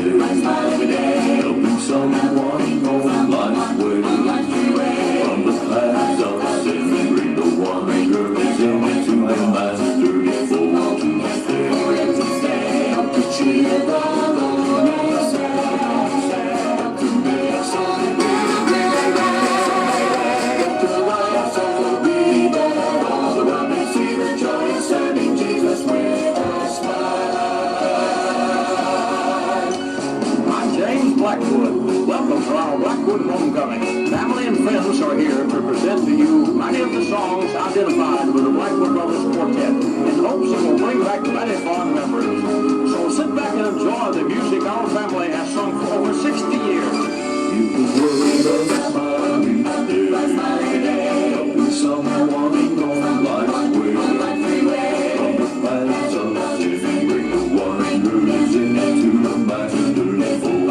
helping someone on life's way. From the paths of sin, bring the wanderers into the Master's fold to stay. Help to cheer the lonely soul. Help to make some help to life so be that all the world may see the joy of serving Jesus with a smile. I'm James Blackwood. Welcome to our Blackwood Homecoming. Family and friends are here to present to you many of the songs identified with the Blackwood Brothers Quartet in hopes it will bring back many fond memories. So sit back and enjoy the music our family has sung for over 60 years. You can word of smiling day, helping someone on life's way. From the paths of sin, bring the wanderers into the Master's fold.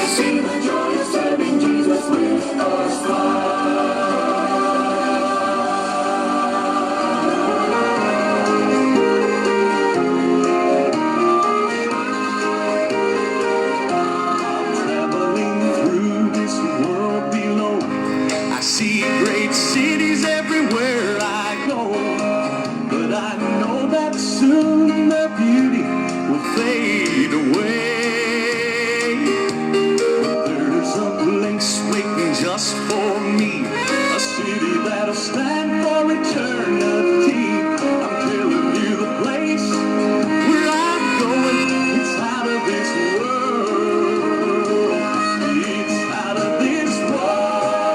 See the joy of serving Jesus with a traveling through this world below, I see great cities everywhere I go, but I know that soon their beauty will fade away. Just for me, a city that'll stand for eternity. I'm telling you the place where I'm going, it's out of this world. It's out of this world.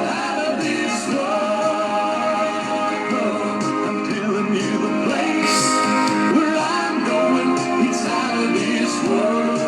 Out of this world. I'm telling you the place where I'm going, it's out of this world.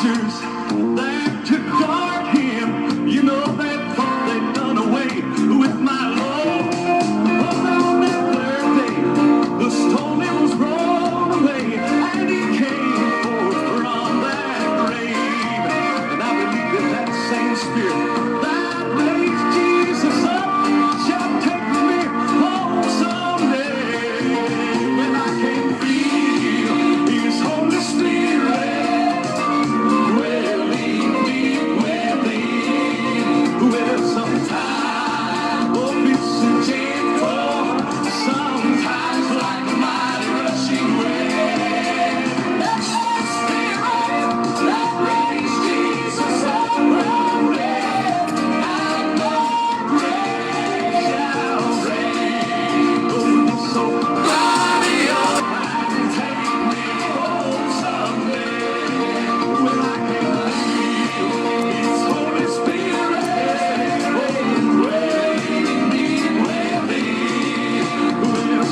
soldiers that to guard him, you know they thought they'd done away with my Lord. But on that third day, the stone it was rolled away, and he came forth from that grave. And I believe that that same spirit that raised Jesus up shall take me home someday. When I can feel his Holy Spirit dwelling deep within. Well, sometimes peace and gentle, sometimes like a mighty rushing wind. That's the Spirit that raised Jesus up from dead, and the grave shall reign. Oh, so body up and take me home someday. When I can feel His Holy Spirit dwelling deep within. Well,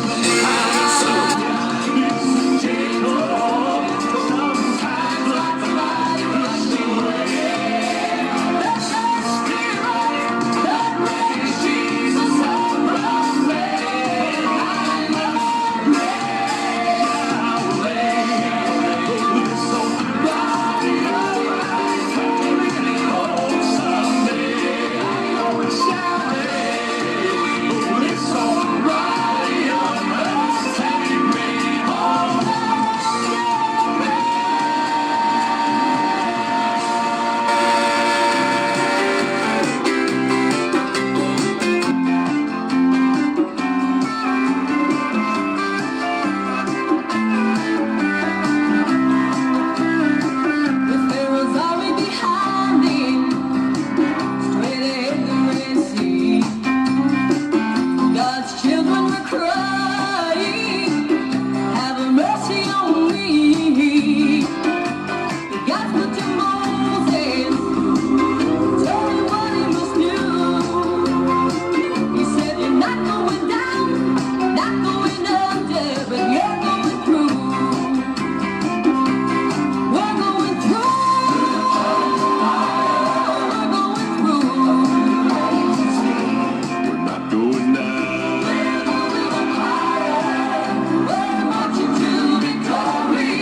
sometimes peace and gentle, sometimes like a mighty rushing wind. That's the Spirit that raised Jesus up from dead, and the grave shall reign. Oh, so body up and take me home someday. I know it shall reign. Oh, it's so body up and take me home someday. With Pharaoh's army behind me, straight ahead the Red Sea, God's children were crying, have mercy on me. God spoke to Moses, told him what he must do. He said, you're not going down, not going under, but you're going through. We're going through. We're going through. We're not going down. We're going higher. We're marching to victory.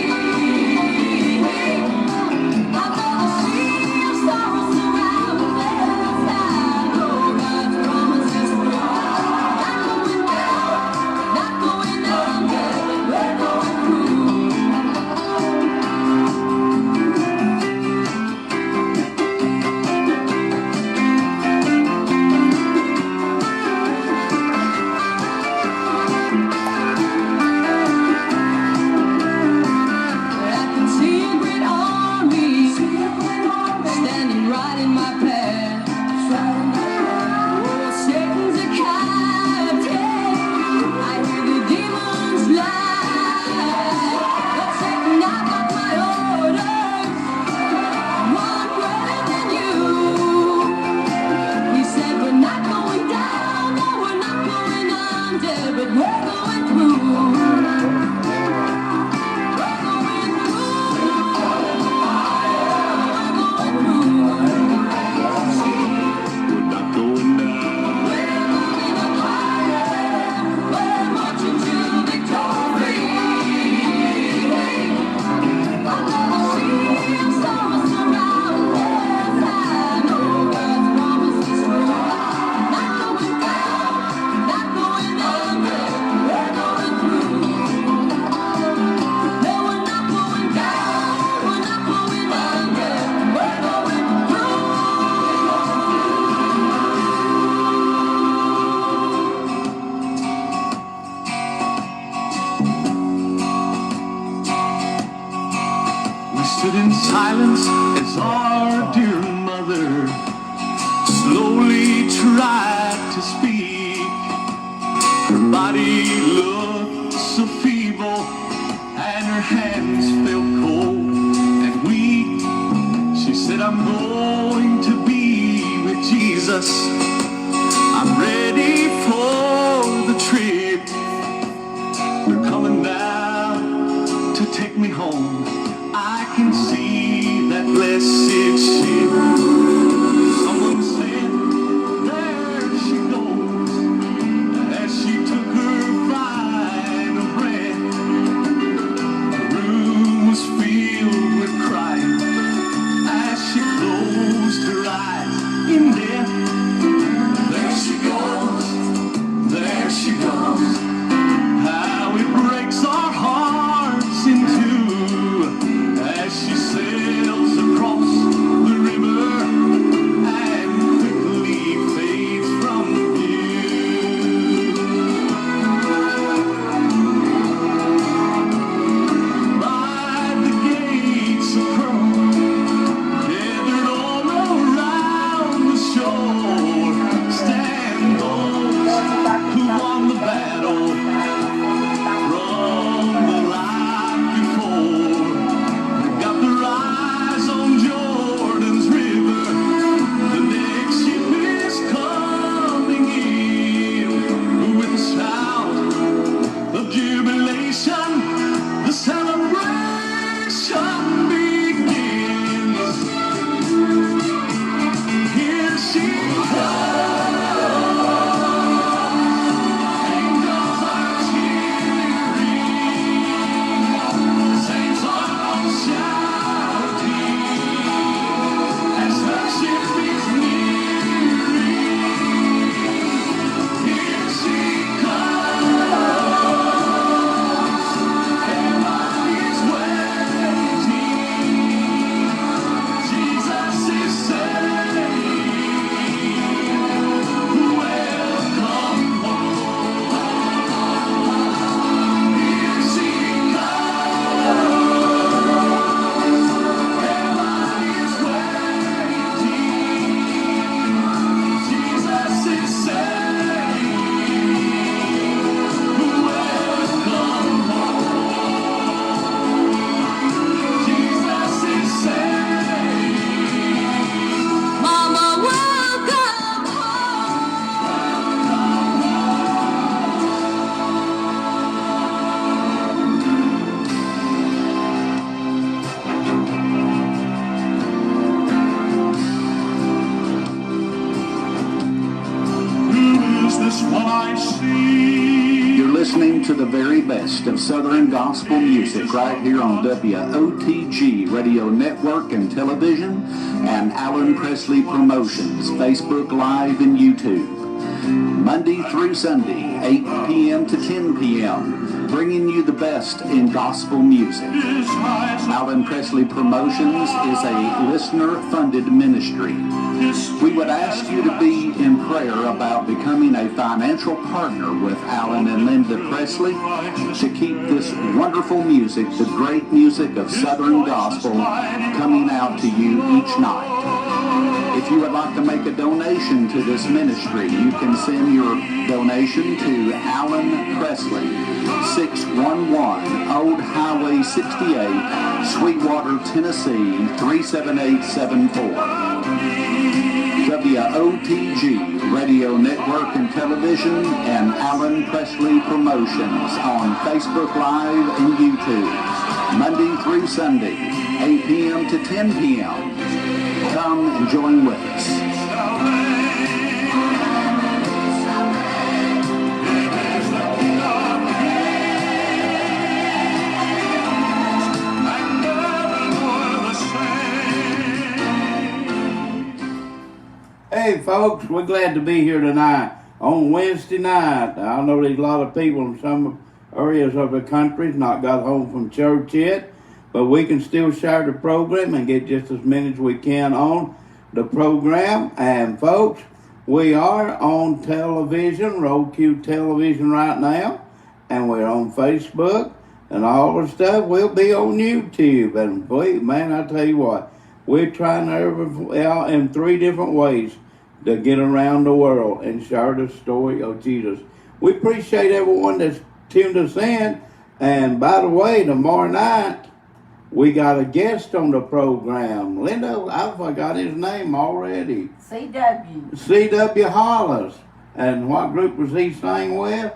I've never seen a sorrow surround us. I know God's promise is true. Not going down, not going under, but we're going through. I can see a great army standing right in my path. Oh, Satan's a captive. I hear the demons lie. But Satan, I got my orders. One greater than you. He said we're not going down, no, we're not going under, but we're going through. We're going through. We're not going down. We're moving up higher. We're marching to victory. I've never seen a storm surround us. I know God's promise is true. Not going down, not going under. We're going through. No, we're not going down. We're not going under. We're going through. We stood in silence as our dear mother slowly tried to speak. Her body looked so feeble, and her hands felt cold and weak. She said, I'm going to be with Jesus. I'm ready for the trip. They're coming now to take me home. I can see that listening to the very best of Southern gospel music right here on WOTG Radio Network and Television and Alan Presley Promotions, Facebook Live and YouTube. Monday through Sunday, 8 p.m. to 10 p.m., bringing you the best in gospel music. Alan Presley Promotions is a listener-funded ministry. We would ask you to be in prayer about becoming a financial partner with Alan and Linda Presley to keep this wonderful music, the great music of Southern gospel, coming out to you each night. If you would like to make a donation to this ministry, you can send your donation to Alan Presley, 611 Old Highway 68, Sweetwater, Tennessee, 37874. WOTG Radio Network and Television and Alan Presley Promotions on Facebook Live and YouTube, Monday through Sunday, 8 p.m. to 10 p.m. Come and join with us. Hey folks, we're glad to be here tonight on Wednesday night. I know there's a lot of people in some areas of the country not got home from church yet, but we can still share the program and get just as many as we can on the program. And folks, we are on television, Road Q Television right now, and we're on Facebook and all the stuff. We'll be on YouTube, and man, I tell you what, we're trying in 3 different ways to get around the world and share the story of Jesus. We appreciate everyone that's tuned us in. And by the way, tomorrow night, we got a guest on the program. Linda, I forgot his name already. C.W. Hollis. And what group was he sang with?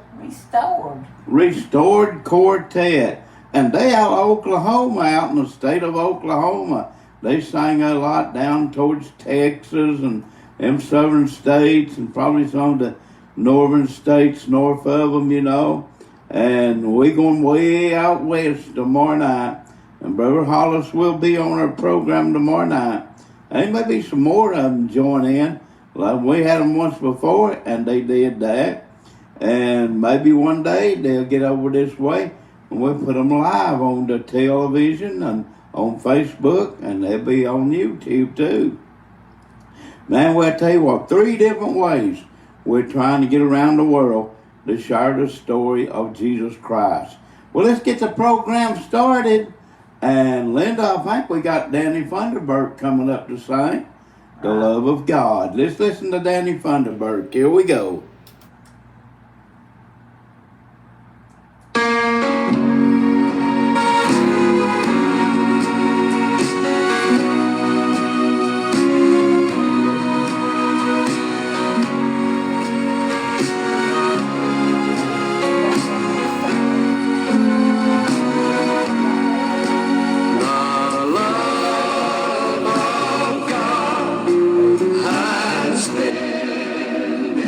Restored Quartet. And they out of Oklahoma, out in the state of Oklahoma. They sang a lot down towards Texas and them southern states and probably some of the northern states north of them, you know. And we going way out west tomorrow night. And Brother Hollis will be on our program tomorrow night. And may be some more of them join in. Like we had them once before, and they did that. And maybe one day they'll get over this way, and we'll put them live on the television and on Facebook, and they'll be on YouTube too. Man, well, I tell you what, 3 different ways we're trying to get around the world to share the story of Jesus Christ. Well, let's get the program started. And Linda, I think we got Danny Funderburk coming up to sing The Love of God. Let's listen to Danny Funderburk. Here we go. Has been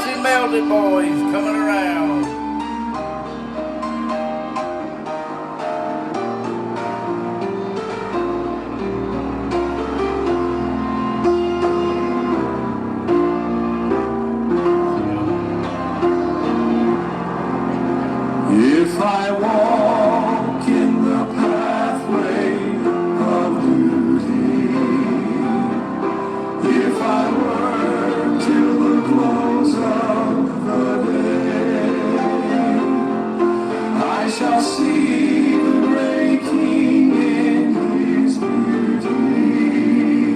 Dixie Melody Boys coming around. If I walk in the pathway of duty, if I work till the close of the day, I shall see the great King in his beauty.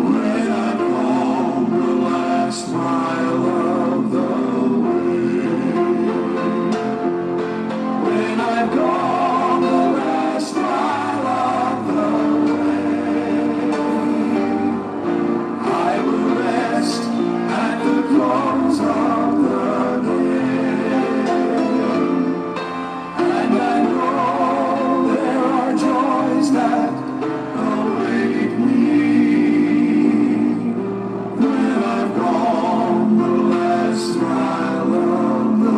When I've gone the last mile of the I've gone the last mile of the way, I will rest at the close of the day, and I know there are joys that await me when I've gone the last mile of the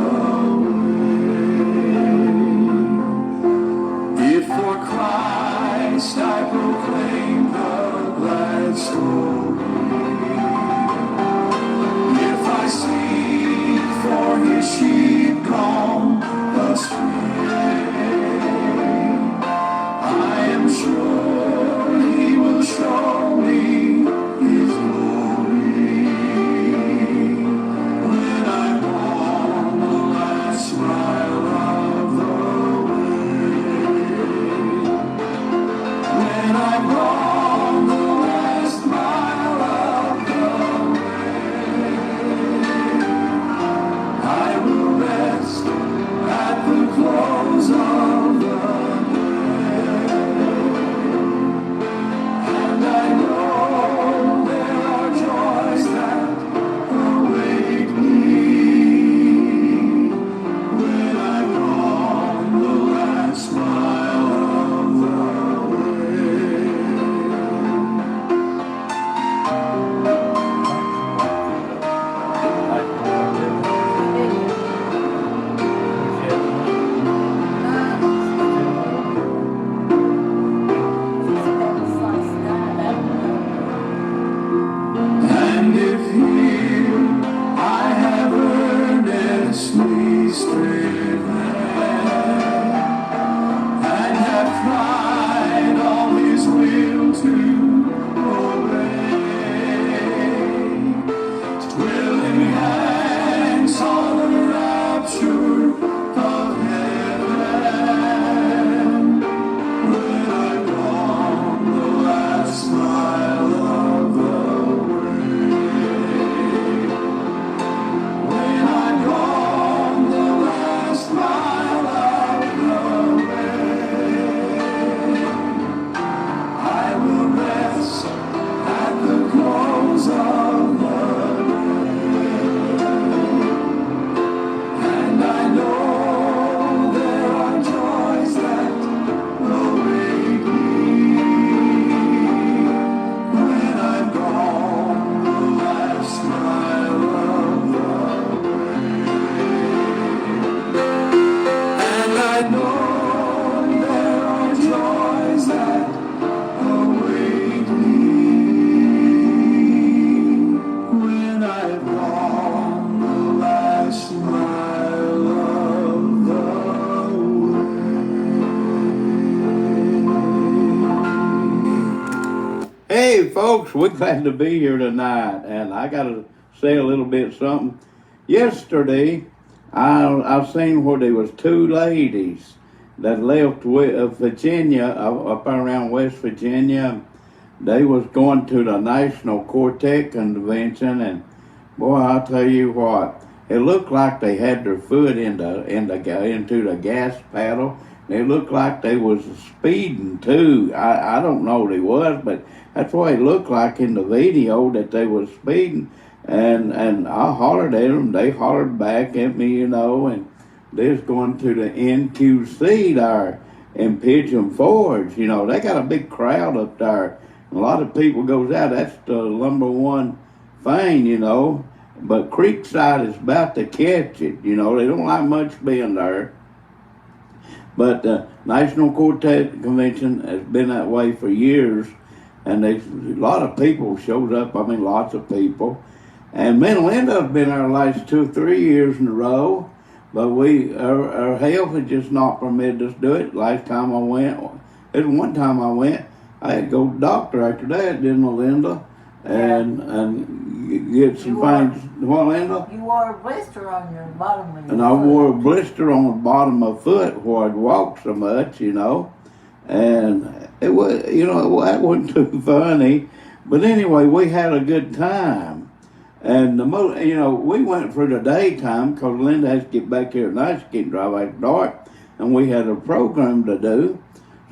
If for Christ I proclaim the glad story, if I seek for his sheep gone astray, I am sure he will show me his glory when I'm on the last mile of the When I've gone the last mile of the way, I will rest at the close of the day, and I know there are joys that await me when I've gone the last mile of the And if here I have earnestly striven and have tried all his will to obey, willing hands on the rapture of heaven, when I've gone the last mile of the When I've gone the last mile of the way, I will rest at the close of the day, and I know there are joys that await me when I've gone the last mile of the And I know there are joys that await me when I've gone the last mile of the way. Hey folks, we're glad to be here tonight, and I got to say a little bit something. Yesterday, I seen where there was two ladies that left Virginia, up around West Virginia. They was going to the National Quartet Convention, and boy, I'll tell you what, it looked like they had their foot into the gas pedal. It looked like they was speeding too. I don't know they was, but that's what it looked like in the video, that they was speeding. And I hollered at them. They hollered back at me, and they was going to the NQC there in Pigeon Forge. They got a big crowd up there. A lot of people goes out. That's the number one thing, but Creekside is about to catch it. You know, they don't like much being there. But the National Quartet Convention has been that way for years, and there's a lot of people shows up. I mean, lots of people. And me and Linda have been there the last 2 or 3 years in a row, but our health has just not permitted us to do it. Last time I went, there's one time I went, I had to go to the doctor after that, didn't I, Linda? And get some things. What, Linda? You wore a blister on your bottom of your And I foot. wore a blister on the bottom of my foot where I'd walked so much, you know. And it was, you know, that wasn't too funny. But anyway, we had a good time. And you know, we went for the daytime because Linda has to get back here at night. She can't drive after dark. And we had a program to do.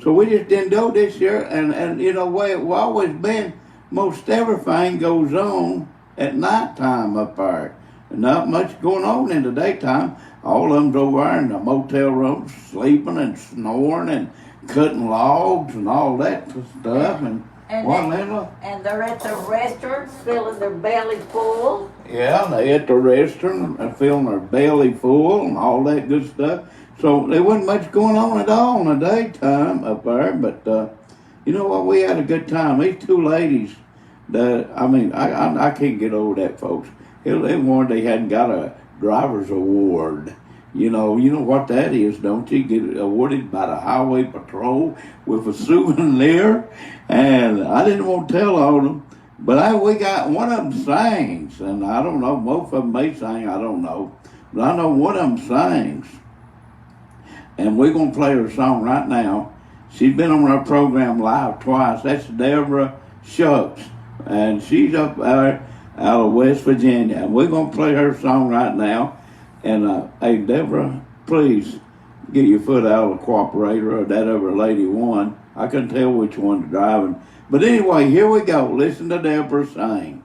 So we just didn't do this year. And you know, way it's always been, most everything goes on at nighttime up there. Not much going on in the daytime. All of them's over there in the motel rooms, sleeping and snoring and cutting logs and all that stuff. And what, Linda? And they're at the restaurants filling their belly full. Yeah, they at the restaurant and filling their belly full and all that good stuff. So there wasn't much going on at all in the daytime up there. But you know what? We had a good time. These two ladies, I can't get over that, folks. They warned they hadn't got a driver's award. You know what that is, don't you? Get awarded by the Highway Patrol with a souvenir. And I didn't want to tell on them, but we got one of them sings, and I don't know, both of them may sing, I don't know. But I know one of them sings. And we're going to play her song right now. She's been on our program live twice. That's Deborah Shucks. And she's up there out of West Virginia. And we're going to play her song right now. And, hey, Deborah, please get your foot out of the cooperator or that other lady one. I couldn't tell which one's driving. But anyway, here we go. Listen to Deborah sing.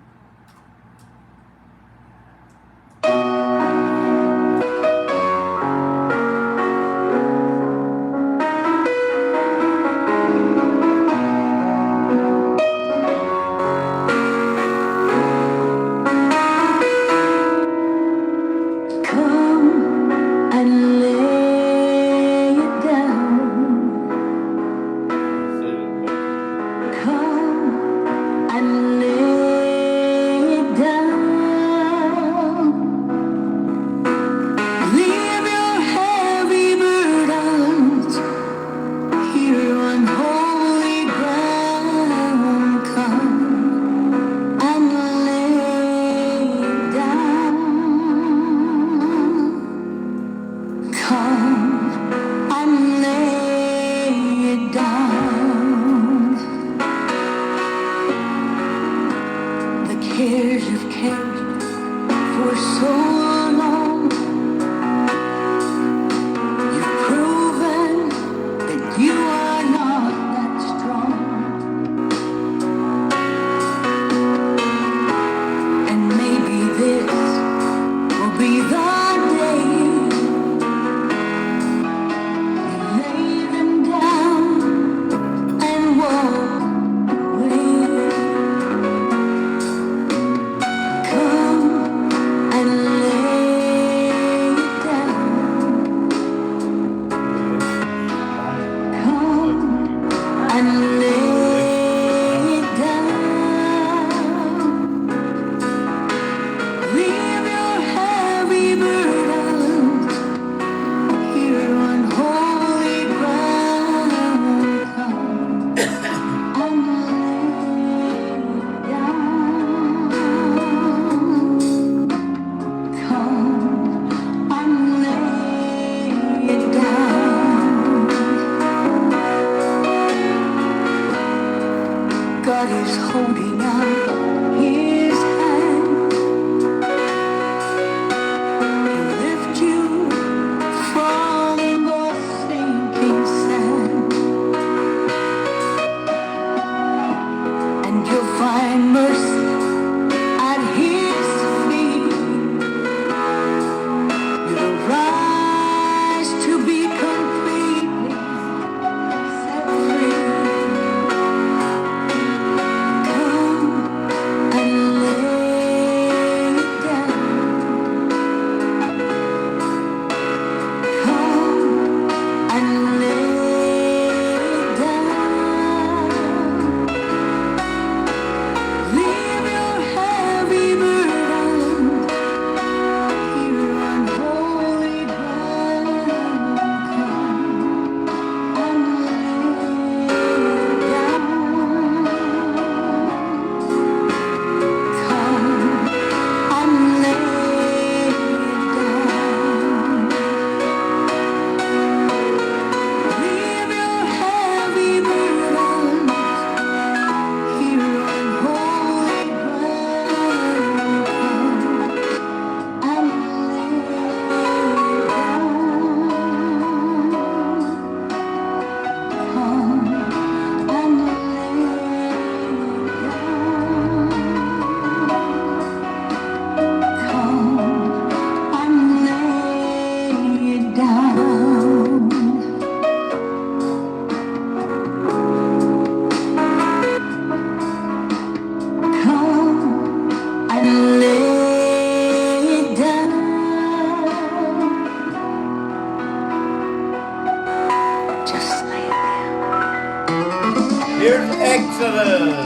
Exodus.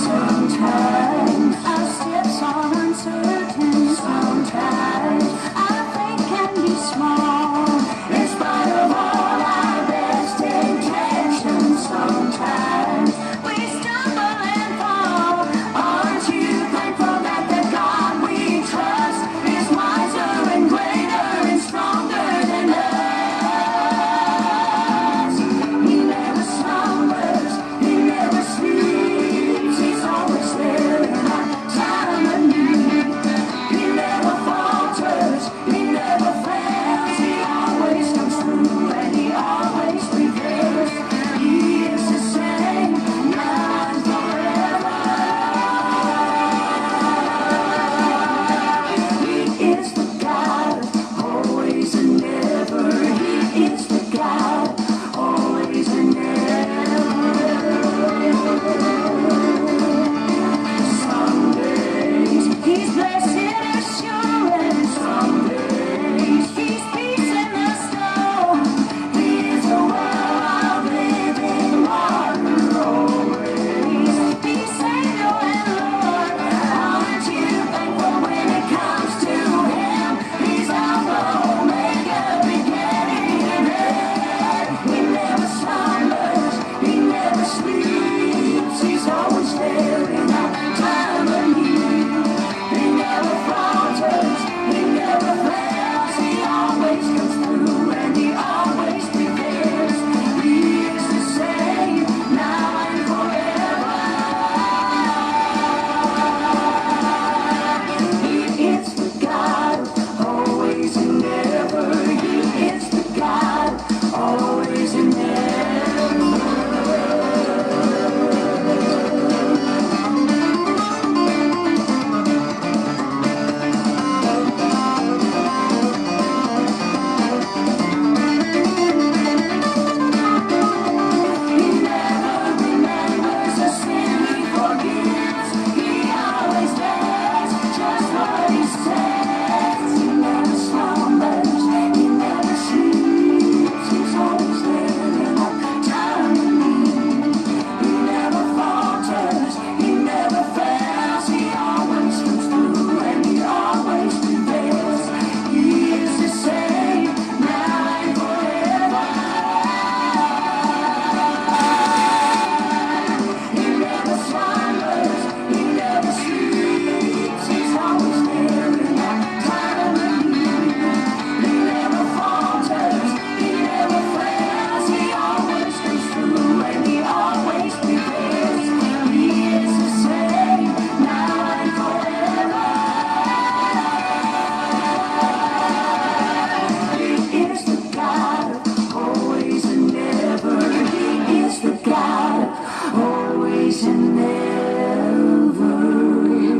Sometimes our steps are uncertain. Sometimes our faith can be small. In spite of all our best intentions, sometimes we stumble and fall. Aren't you thankful that the God we trust is wiser and greater and stronger than us? He never slumbers, he never sleeps, he's always there in our time of need. He never falters, he never fails, he always comes through and he always prevails. He is the same now and forever. He is the God of always and never. He is the God of always and never. Some days he's blessed assurance. Some days he's peace in the storm. He is the well of living water always. He's Savior and Lord. Aren't you thankful when it comes to him? He's Alpha, Omega, beginning and end. He never slumbers, he never sleeps. He's always there in our time of need. He never falters, he never fails. He always comes through and he always prevails. He is the same now and forever. He is the God of always and never. He is the God of always and never. He never remembers a sin he forgives. He always does just what he says. He never slumbers, he never sleeps. He's always there in our time of need. He never falters, he never fails. He always comes through and he always prevails. He is the same now and forever. He never slumbers, he never sleeps. He's always there in our time of need. He never falters, he never fails. He always comes through and he always prevails. He is the same now and forever. He is the God of always and never. He is the God of always and never.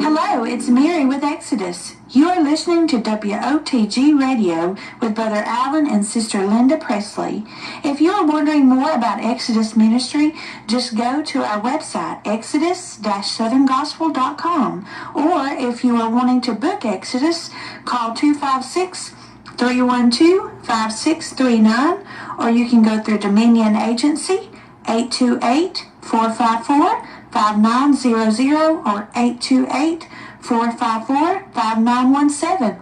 Hello, it's Mary with Exodus. You are listening to WOTG Radio with Brother Allen and Sister Linda Presley. If you are wondering more about Exodus Ministry, just go to our website, exodus-southerngospel.com. Or if you are wanting to book Exodus, call 256-312-5639, or you can go through Dominion Agency, 828-454-5900 or 828-454-5917.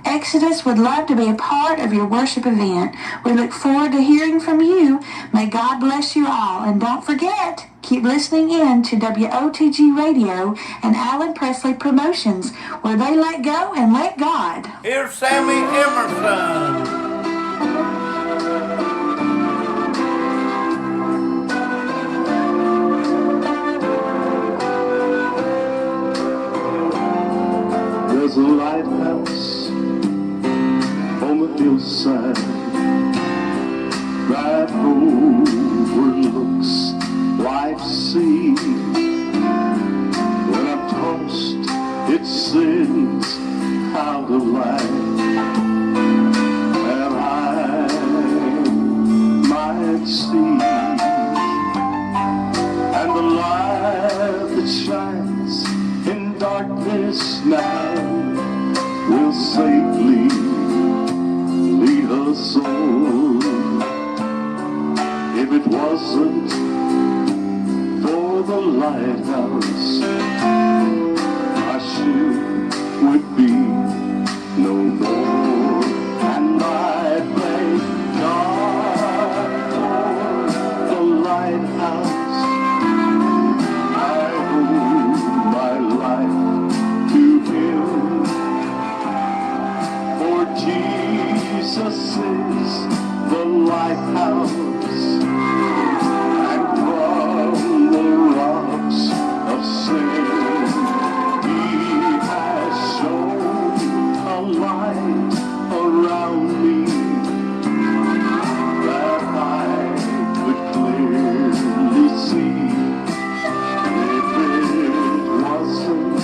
Exodus would love to be a part of your worship event. We look forward to hearing from you. May God bless you all. And don't forget, keep listening in to WOTG Radio and Alan Presley Promotions, where they let go and let God. Here's Sammy Emerson. There's a lighthouse on the hillside that overlooks life's sea. When I'm tossed, it sends out a light that I might see. And the light that shines in darkness now will safely lead us all lighthouse. My ship would be no more, and I thank God for the lighthouse. I owe my life to Him, for Jesus is the lighthouse, and from the rocks of sin He has shown a light around me that I could clearly see. If it wasn't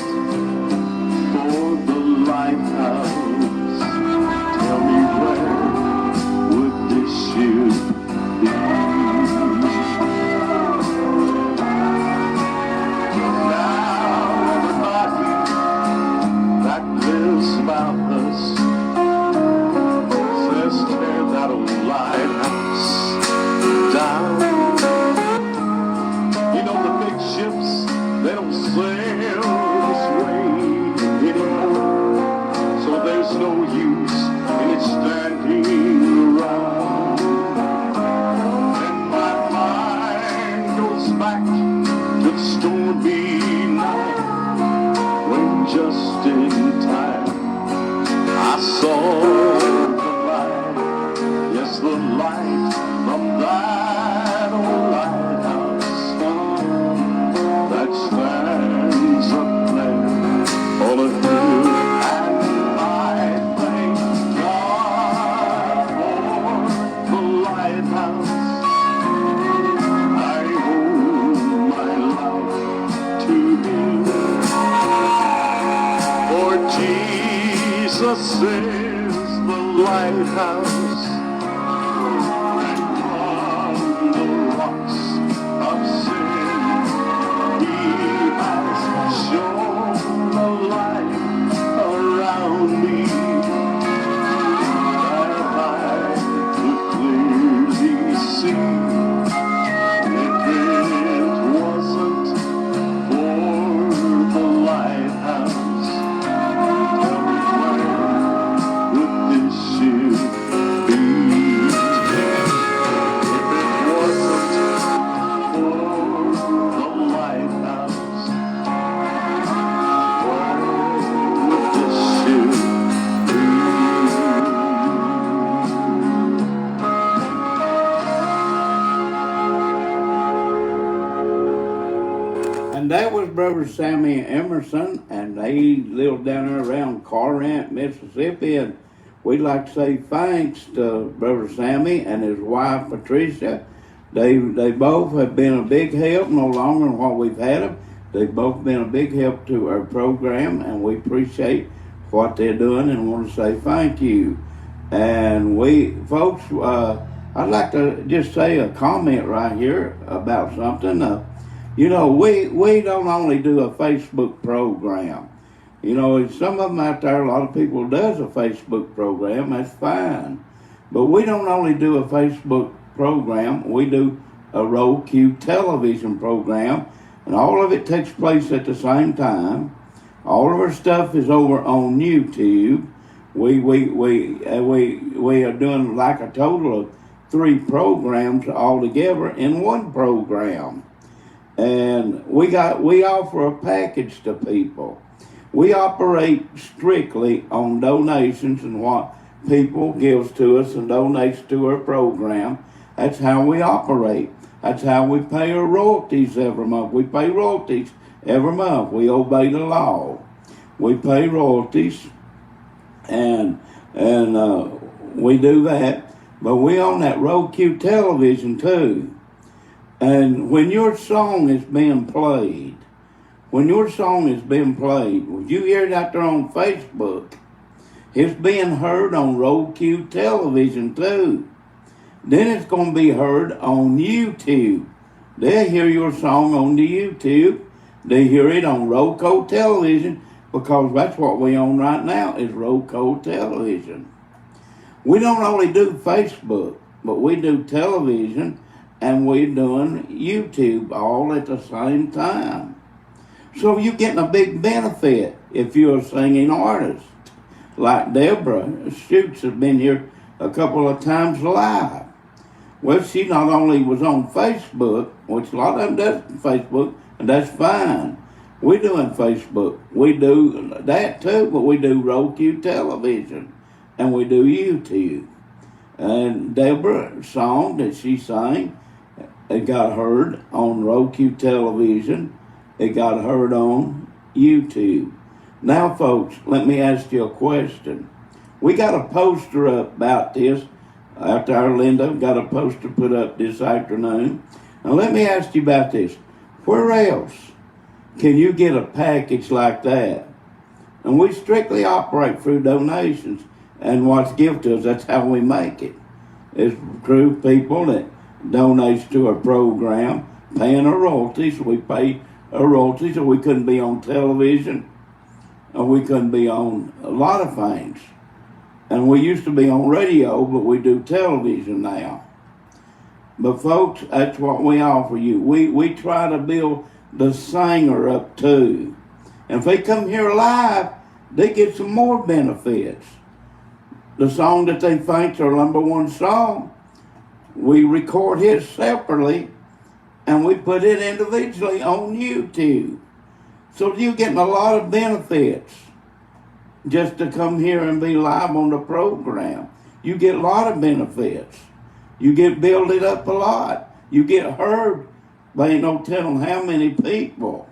for the lighthouse, tell me where would this ship be? Now everybody that lives about us says tear that old lighthouse down. You know the big ships, they don't sail this way anymore, so there's no use in it standing around. And my mind goes back to the stormy night when just in time I saw the light, yes, the light from that old lighthouse that stands up there on a hill. And I thank God for the lighthouse. I owe my life to Him, for Jesus is the lighthouse, and from the rocks of sin He has shown a light around me that I could clearly see. If it wasn't for the lighthouse, tell me where would this ship be? If it wasn't for the lighthouse, where would this ship be? And that was Brother Sammy Emerson, and they lived down there around Corinth, Mississippi. And we'd like to say thanks to Brother Sammy and his wife Patricia. They both have been a big help, no longer than what we've had them. They've both been a big help to our program, and we appreciate what they're doing and want to say thank you. And we, folks, I'd like to just say a comment right here about something. You know, we don't only do a Facebook program. You know, some of them out there, a lot of people does a Facebook program, that's fine. But we don't only do a Facebook program, we do a Roll Q television program, and all of it takes place at the same time. All of our stuff is over on YouTube. We are doing like a total of 3 programs all together in one program. And we offer a package to people. We operate strictly on donations and what people gives to us and donates to our program. That's how we operate. That's how we pay our royalties every month. We pay royalties every month. We obey the law. We pay royalties, and we do that. But we own that Road Q television too. And when your song is being played, when you hear it out there on Facebook, it's being heard on Road Q television too. Then it's going to be heard on YouTube. They'll hear your song on the YouTube. They hear it on Roco television, because that's what we own right now is Roco television. We don't only do Facebook, but we do television and we're doing YouTube all at the same time. So you're getting a big benefit if you're a singing artist. Like Deborah Schutz has been here a couple of times live. Well, she not only was on Facebook, which a lot of them does Facebook, and that's fine. We're doing Facebook. We do that too, but we do Roku television, and we do YouTube. And Deborah's song that she sang, it got heard on Roku television. It got heard on YouTube. Now, folks, let me ask you a question. We got a poster up about this. After our Linda got a poster put up this afternoon. Now, let me ask you about this. Where else can you get a package like that? And we strictly operate through donations. And what's given to us, that's how we make it. It's through people that donates to our program, paying our royalties. We pay our royalties, or we couldn't be on television, or we couldn't be on a lot of things. And we used to be on radio, but we do television now. But folks, that's what we offer you. We try to build the singer up too. And if they come here live, they get some more benefits. The song that they think's our number one song, we record it separately and we put it individually on YouTube. So you're getting a lot of benefits just to come here and be live on the program. You get a lot of benefits. You get builded up a lot. You get heard by ain't no telling how many people.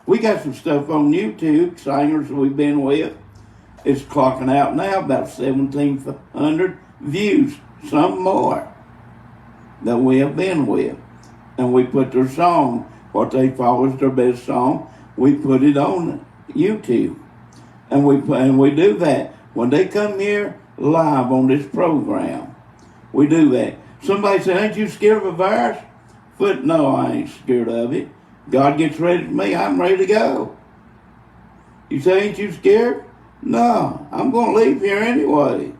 We got some stuff on YouTube, singers we've been with. It's clocking out now about 1,700 views, some more, that we have been with. And we put their song, what they thought was their best song, we put it on YouTube. And we do that. When they come here live on this program, we do that. Somebody said, ain't you scared of a virus? But no, I ain't scared of it. God gets ready for me, I'm ready to go. You say, ain't you scared? No, I'm going to leave here anyway.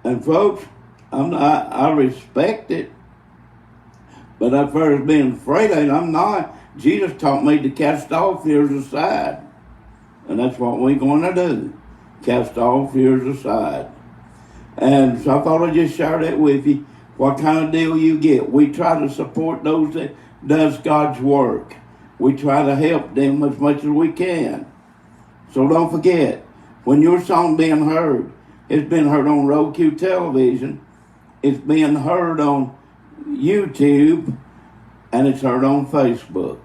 And folks, I respect it. But as far as being afraid of it, I'm not. Jesus taught me to cast all fears aside. And that's what we're going to do. Cast all fears aside. And so I thought I'd just share that with you. What kind of deal you get. We try to support those that does God's work. We try to help them as much as we can. So don't forget, when your song being heard, it's been heard on Roku television, it's being heard on YouTube, and it's heard on Facebook.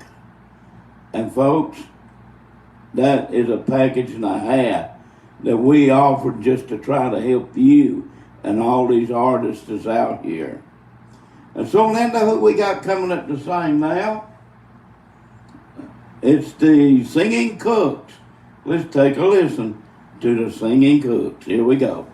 And folks, that is a package and a half that we offer just to try to help you and all these artists that's out here. And so, Linda, who we got coming up to sing now? It's the Singing Cooks. Let's take a listen to the Singing Cooks. Here we go.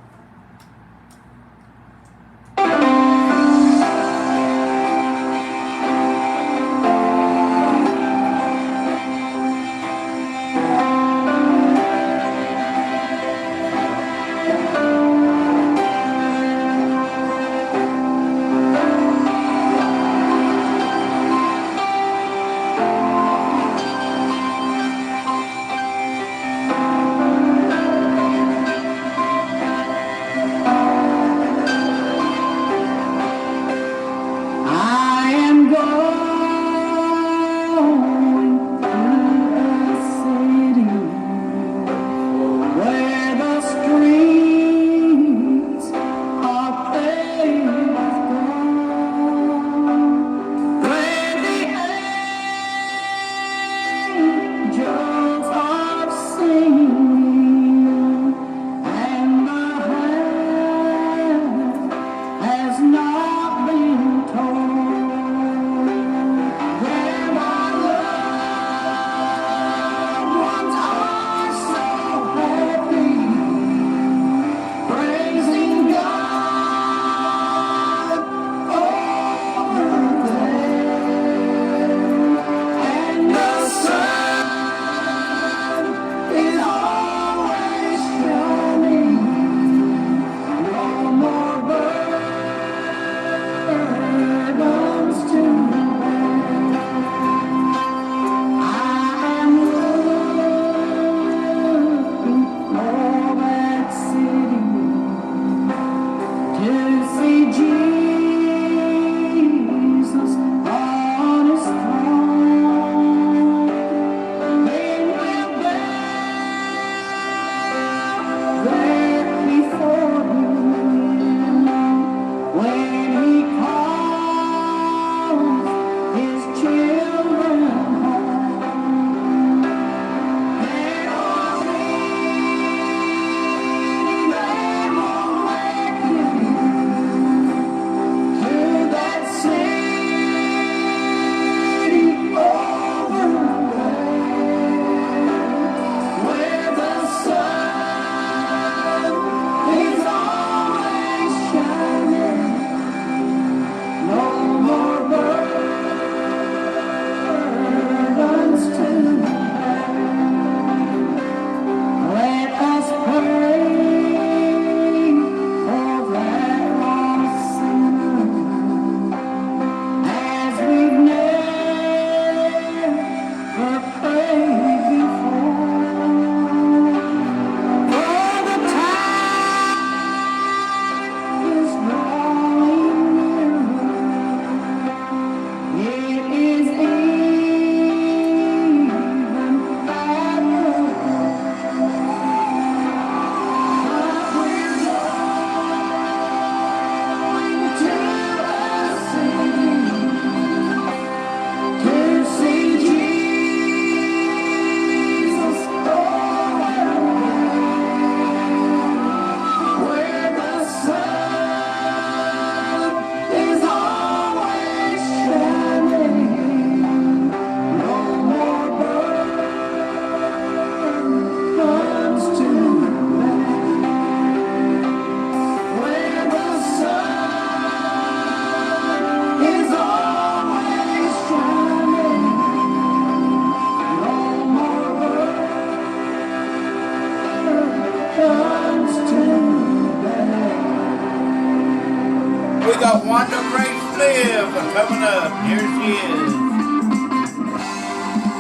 Here she is.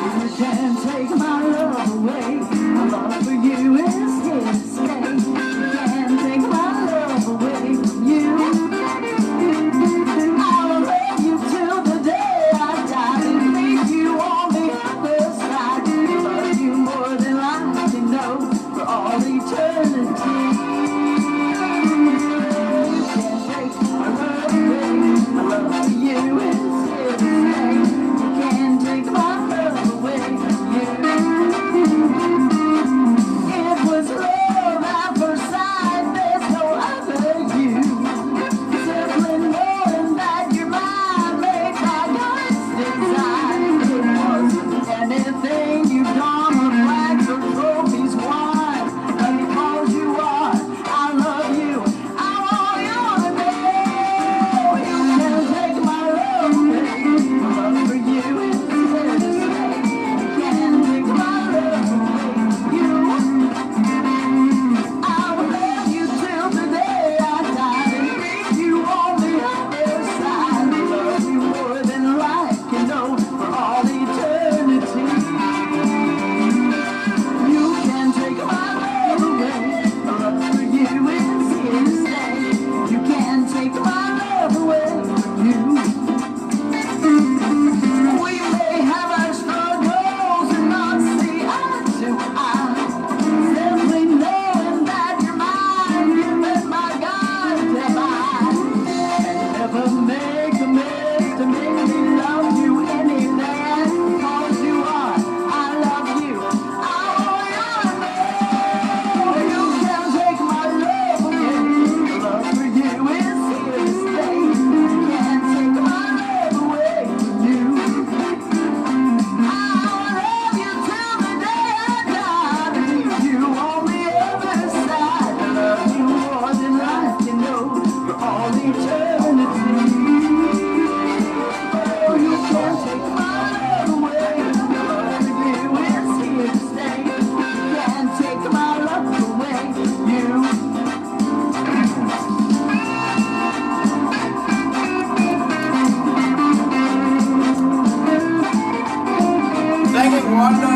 You can't take my love away. My love for you is here to stay. You can't take my love away from you. I'll love you till the day I die and leave you on the other side. Love you more than I can know for all eternity. You can't take my love away. My love for you is here to stay. You can't take my love away from you. It was love at first sight. There's no other you. Simply knowing that you're mine made by God's design. It wasn't anything you've done or flags or trophies won. But because you are, I love you. I want you to know you can't take my love away. My love for you is here to stay. You can't take my love away from you. I will love you till the day I die and leave you on the other side. Love you more than life can know for all eternity. You can take my love away. My love for you is here to stay. You can't take my love away from you. We may have our struggles and not see eye to eye. Simply knowing that you're mine, given by God divine. And never make a mistake to make me love you any less. Because you are, I love you. I want you to know you can't take my love away. My love for you is here to stay. You can't take my love away from you. I'll love you till the day I die and leave you on the other side. I love you more than life can know for all eternity. Oh, you can't take my love away. My love for you is here to stay. You can't take my love away from you. Sing it, Wanda.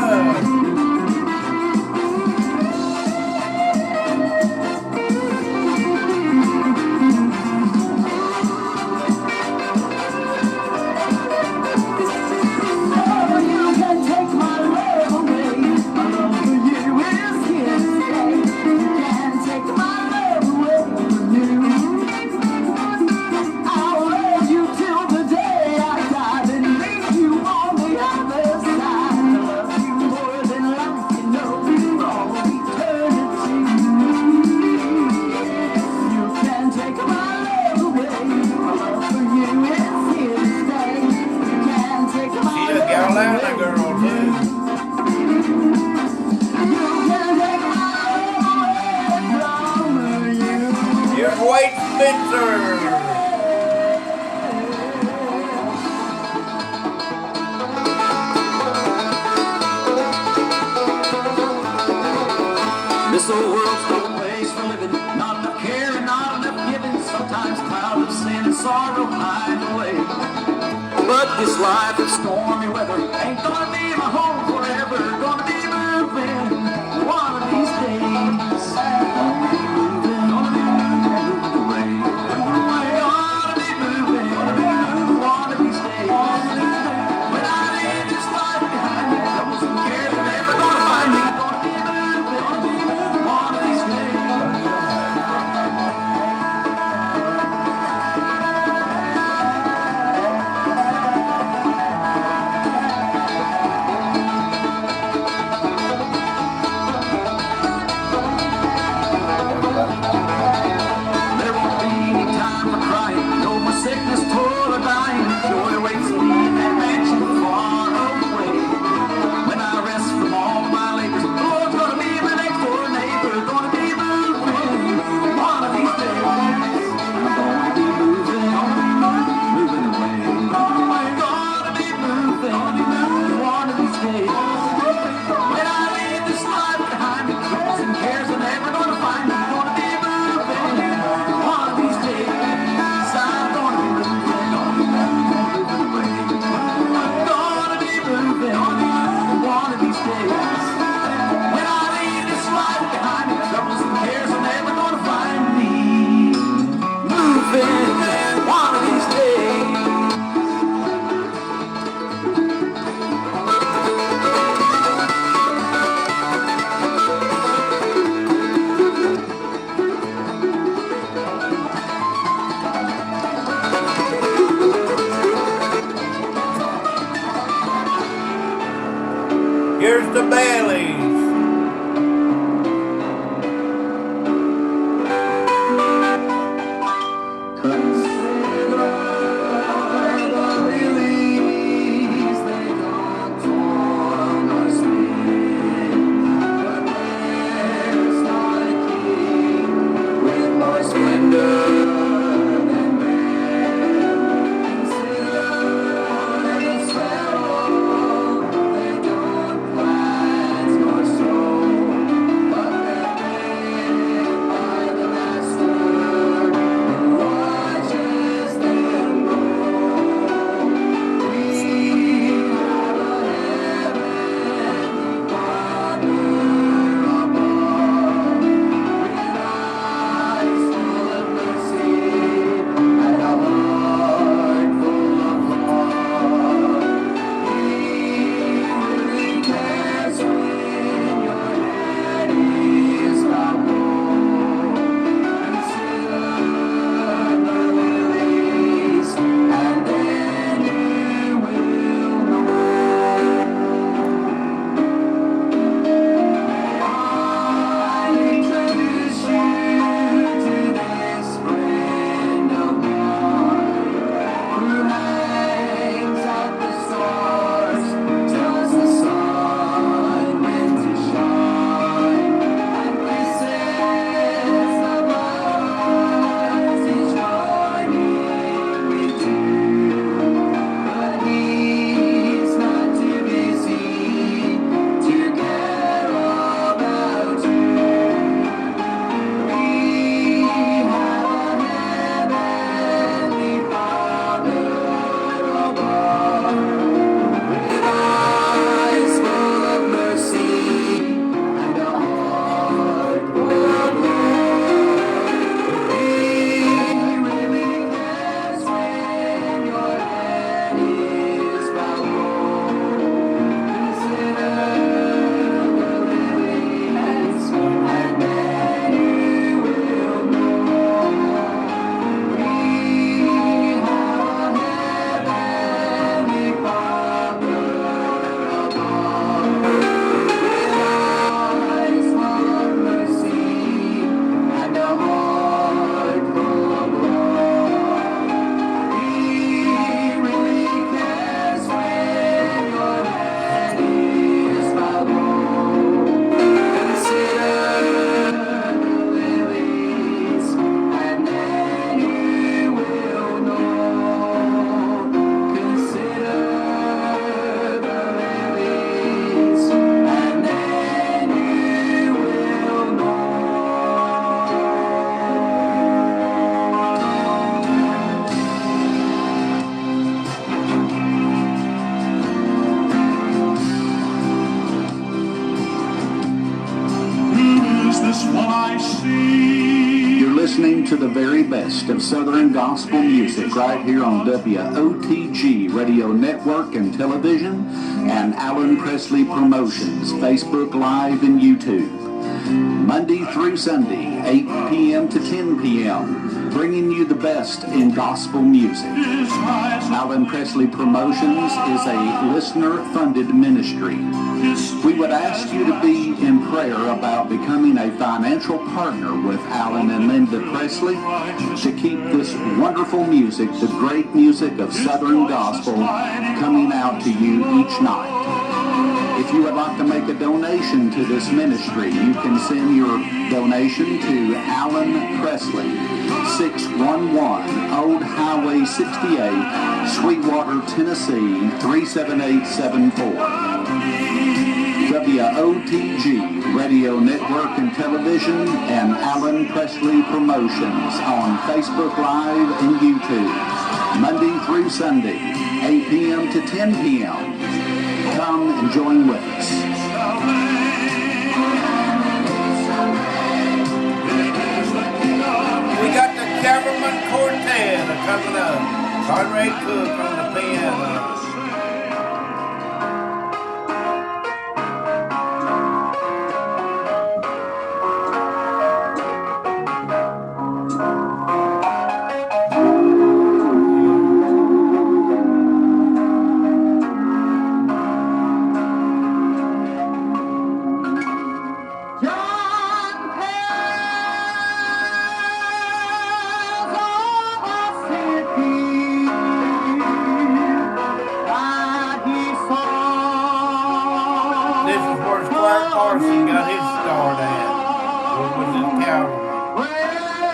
Oh, you can take my love away. My love for you is here to stay. You can't take my love away from you. I'll love you till the day I die and leave you on the other side. I love you more than life can know for all eternity. You can't take my love away. My love for you is here to stay. You can't take my She's a love Carolina away. girl, too. You can't take my love away from you. Here's Wade Spencer. This old world's no place for living. Not enough care and not enough giving. Sometimes clouds of sin and sorrow hide away. But this life of stormy weather ain't gonna be my home forever. Gonna be moving one of these days. Gonna be moving away. Gonna be moving one of these days. When I leave this life behind me, troubles and cares are never gonna find me. Gonna be moving one of these days. Here's the Baileys. Listening to the very best of Southern gospel music right here on WOTG Radio Network and Television and Alan Presley Promotions, Facebook Live and YouTube. Monday through Sunday, 8 p.m. to 10 p.m., bringing you the best in gospel music. Alan Presley Promotions is a listener-funded ministry. We would ask you to be in prayer about becoming a financial partner with Alan and Linda Presley to keep this wonderful music, the great music of Southern gospel, coming out to you each night. If you would like to make a donation to this ministry, you can send your donation to Alan Presley, 611 Old Highway 68, Sweetwater, Tennessee, 37874. WOTG Radio Network and Television and Alan Presley Promotions on Facebook Live and YouTube, Monday through Sunday, 8 p.m. to 10 p.m. Come and join with us. We got the Cavalman Quartet coming up. Conrad Cook on the piano. This is where Squire Carson got his start at. Was his cavalry.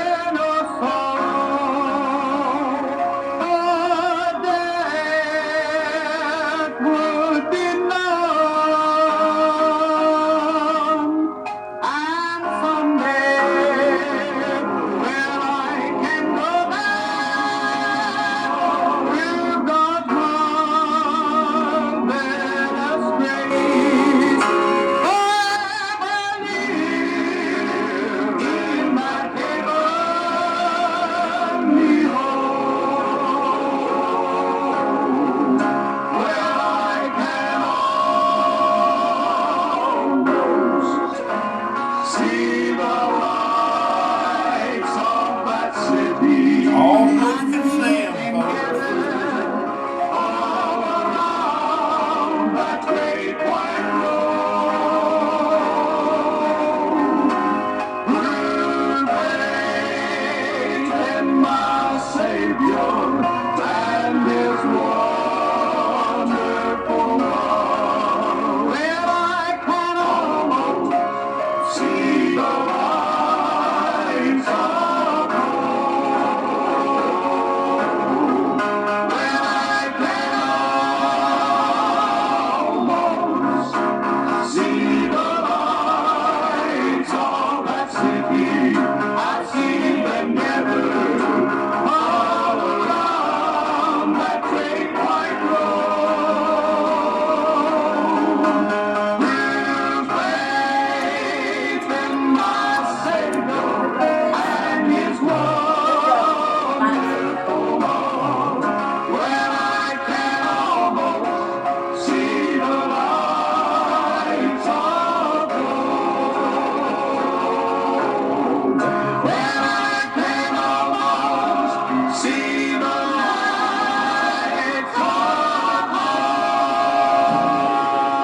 Almost can see him, folks.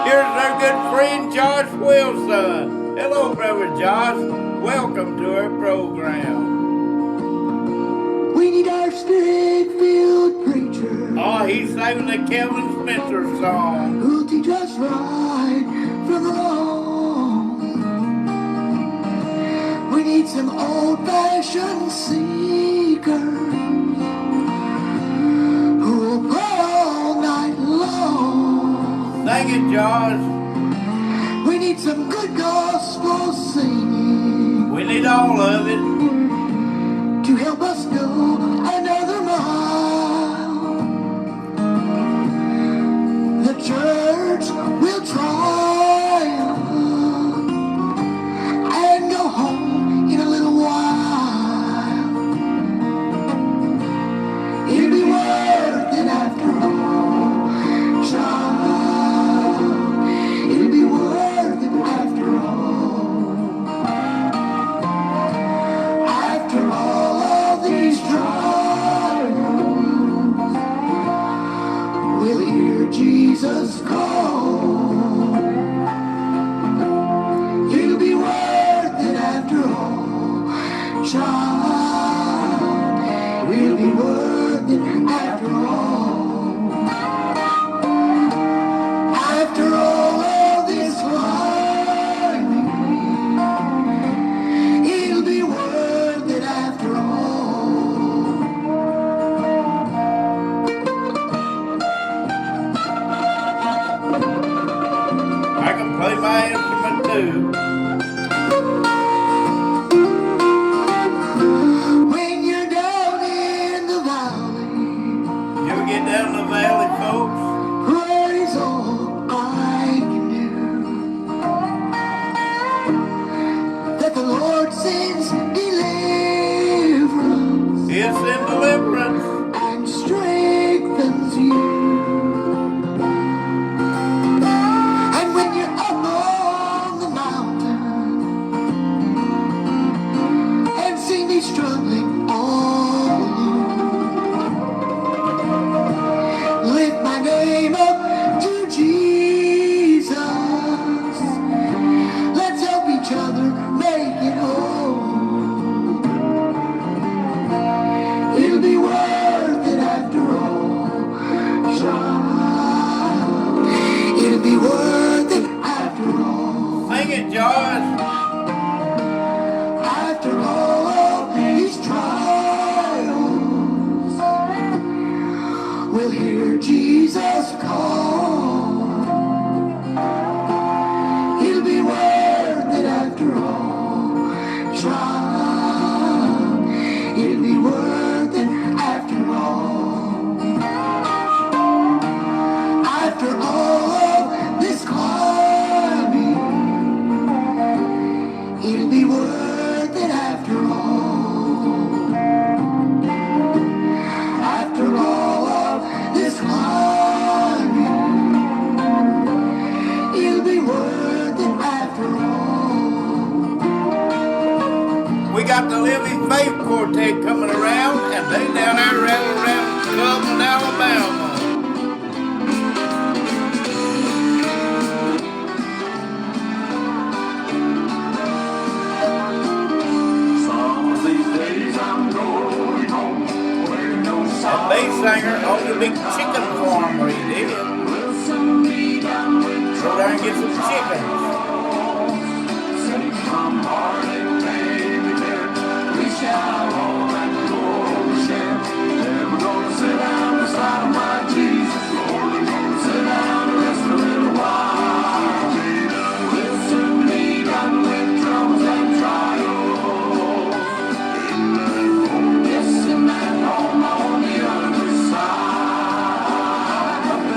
Here's our good friend Josh Wilson. Hello, Brother Josh. Welcome to our program. We need our spirit-filled preacher Oh, he's singing the Kevin Spencer song. who'll teach us right from wrong. We need some old-fashioned seekers who'll pray all night long. Sing it, Josh. We need some good gospel singing We need all of it. to help us go another mile. The church will triumph and go home in a little while. It'll be worth it after all, child. It'll be worth it after all. After all of these trials, we'll hear Jesus call. It'll be worth it after all, child. It'll be worth it after all. After all of this climbing, it'll be worth it after all. I can play my instrument too. When you're down in the valley, You ever get down the valley, folks? praise all I can do. That the Lord sends deliverance It's in deliverance. and strengthens you. And when you're up on the mountain, got the Living Faith Quartet coming around, and they down there around Cleveland, Alabama. Some of these days I'm going home, where no That bass singer owned a big chicken farm where he did. will soon be done with Go down and get some chickens. safe from heartache, baby dear. We shall all and go share. Never gonna sit down beside my Jesus, Lord. We're gonna sit down and rest a little while. We'll soon be done with troubles and trials. Yes, in that home on the other side.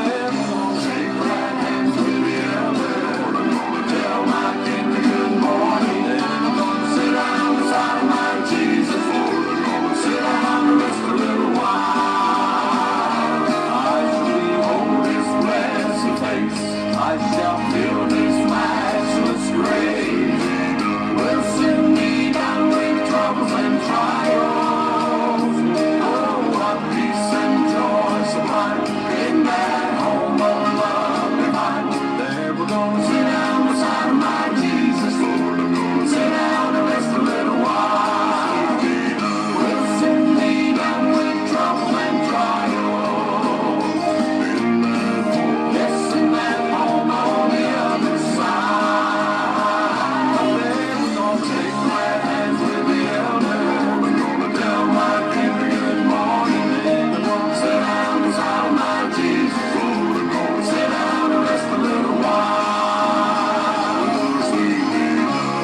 Then we'll shake right hands with the elder. I'm gonna tell my king a good morning. Then I'm gonna sit down beside my Jesus, Lord. I'm gonna sit down and rest a little while. I shall behold his blessed face. I shall feel his matchless grace. We'll soon be done with troubles and trials. Oh, what peace and joy sublime in that home of love divine. There we're gonna sit down beside my Jesus, Lord. I'm gonna sit down and rest a little while. We'll soon be done with trouble and trials. Yes, in that home on the other side. There we're gonna take right hands with the elder. We're gonna tell my king a good morning. Then we're gonna sit down beside my Jesus, Lord. We're gonna sit down and rest a little while.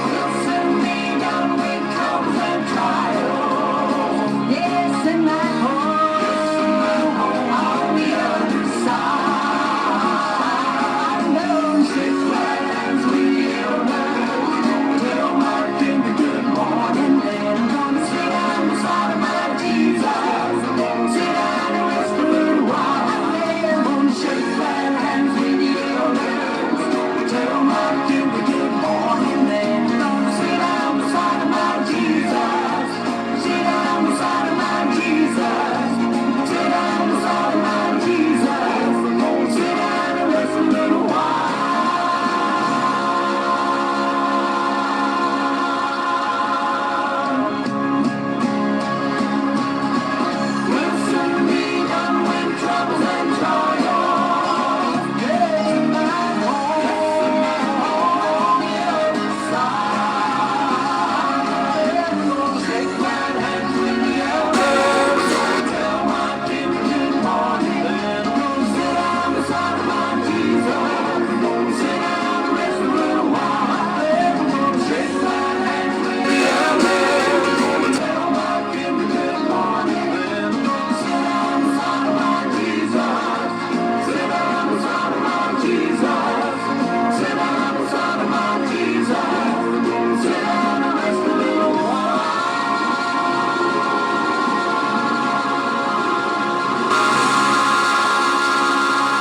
We'll soon be done with troubles and trials. Yes, in that home on the other side. No, Shake right hands with the elder. We're gonna tell my king a good morning. Then I'm gonna sit down beside my Jesus. I'm gonna sit down and rest a little while. I'm gonna shake right hands with the elder. We're gonna tell my king a good morning. Then I'm gonna sit down beside my Jesus. Sit down beside my Jesus. Sit down beside my Jesus. I'm gonna sit down and rest a little while. We'll soon be done with troubles and trials. Yes, in my home on the other side. We're gonna shake right hands with the elders. Gonna tell my king good morning. Then I'm gonna sit down beside my Jesus. I'm gonna sit down and rest a little while. Then I'm gonna shake right hands with the elders. Gonna tell my king good morning. Then I'm gonna sit down beside my Jesus. Sit down beside my Jesus. Sit down beside my Jesus. I'm gonna sit down and rest a little while.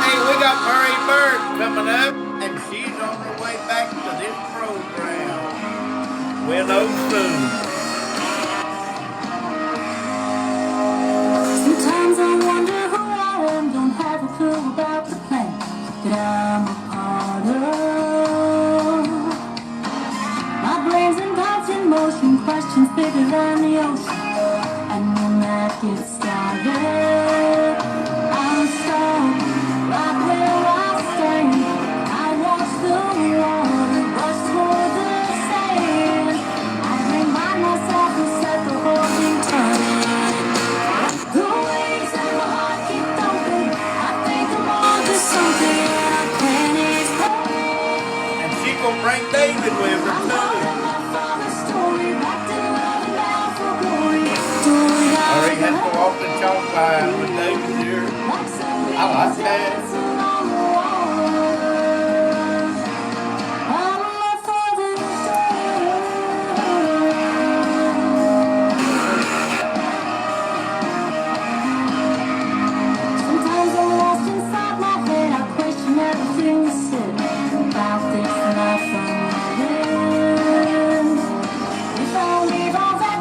Hey, we got Murray Bird coming up, and she's on her way back to this program. We'll know soon. sometimes I wonder who I am. Don't have a clue about the plan that I'm a part of. My brain's in thoughts in motion, questions bigger than the ocean. And when that gets started, I'll stop right where I stand. I watch the water rush toward the sand. I remind myself to set the whole thing turning. The waves in my heart keep thumping. I think I'm on to something I can't explain. And she gonna bring David with her I'm too. holding my father's story, wrapped in love and bound for glory. Story Or I he has to walk the chalk line with David here. like something I like that. dancing on the water. I'm my father's daughter. Sometimes I'm lost inside my head. I question everything you said about this life I'm living. If I leave all that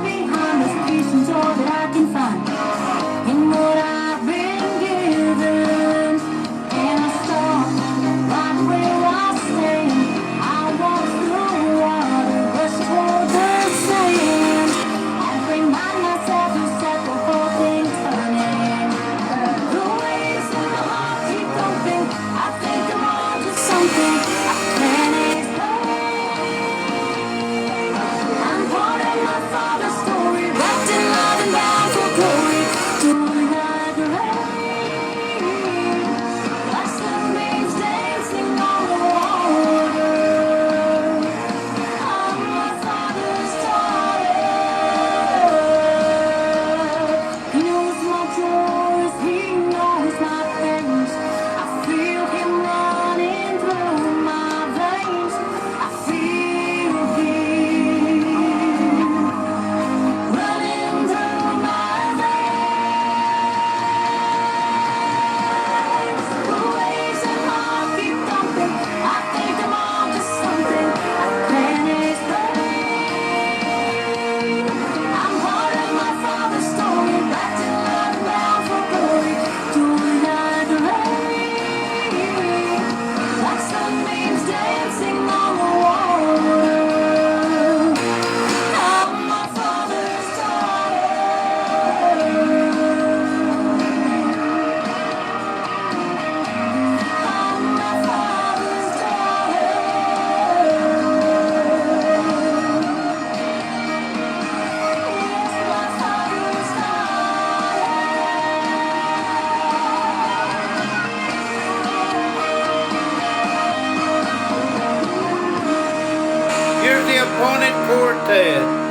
here's the appointed quartet.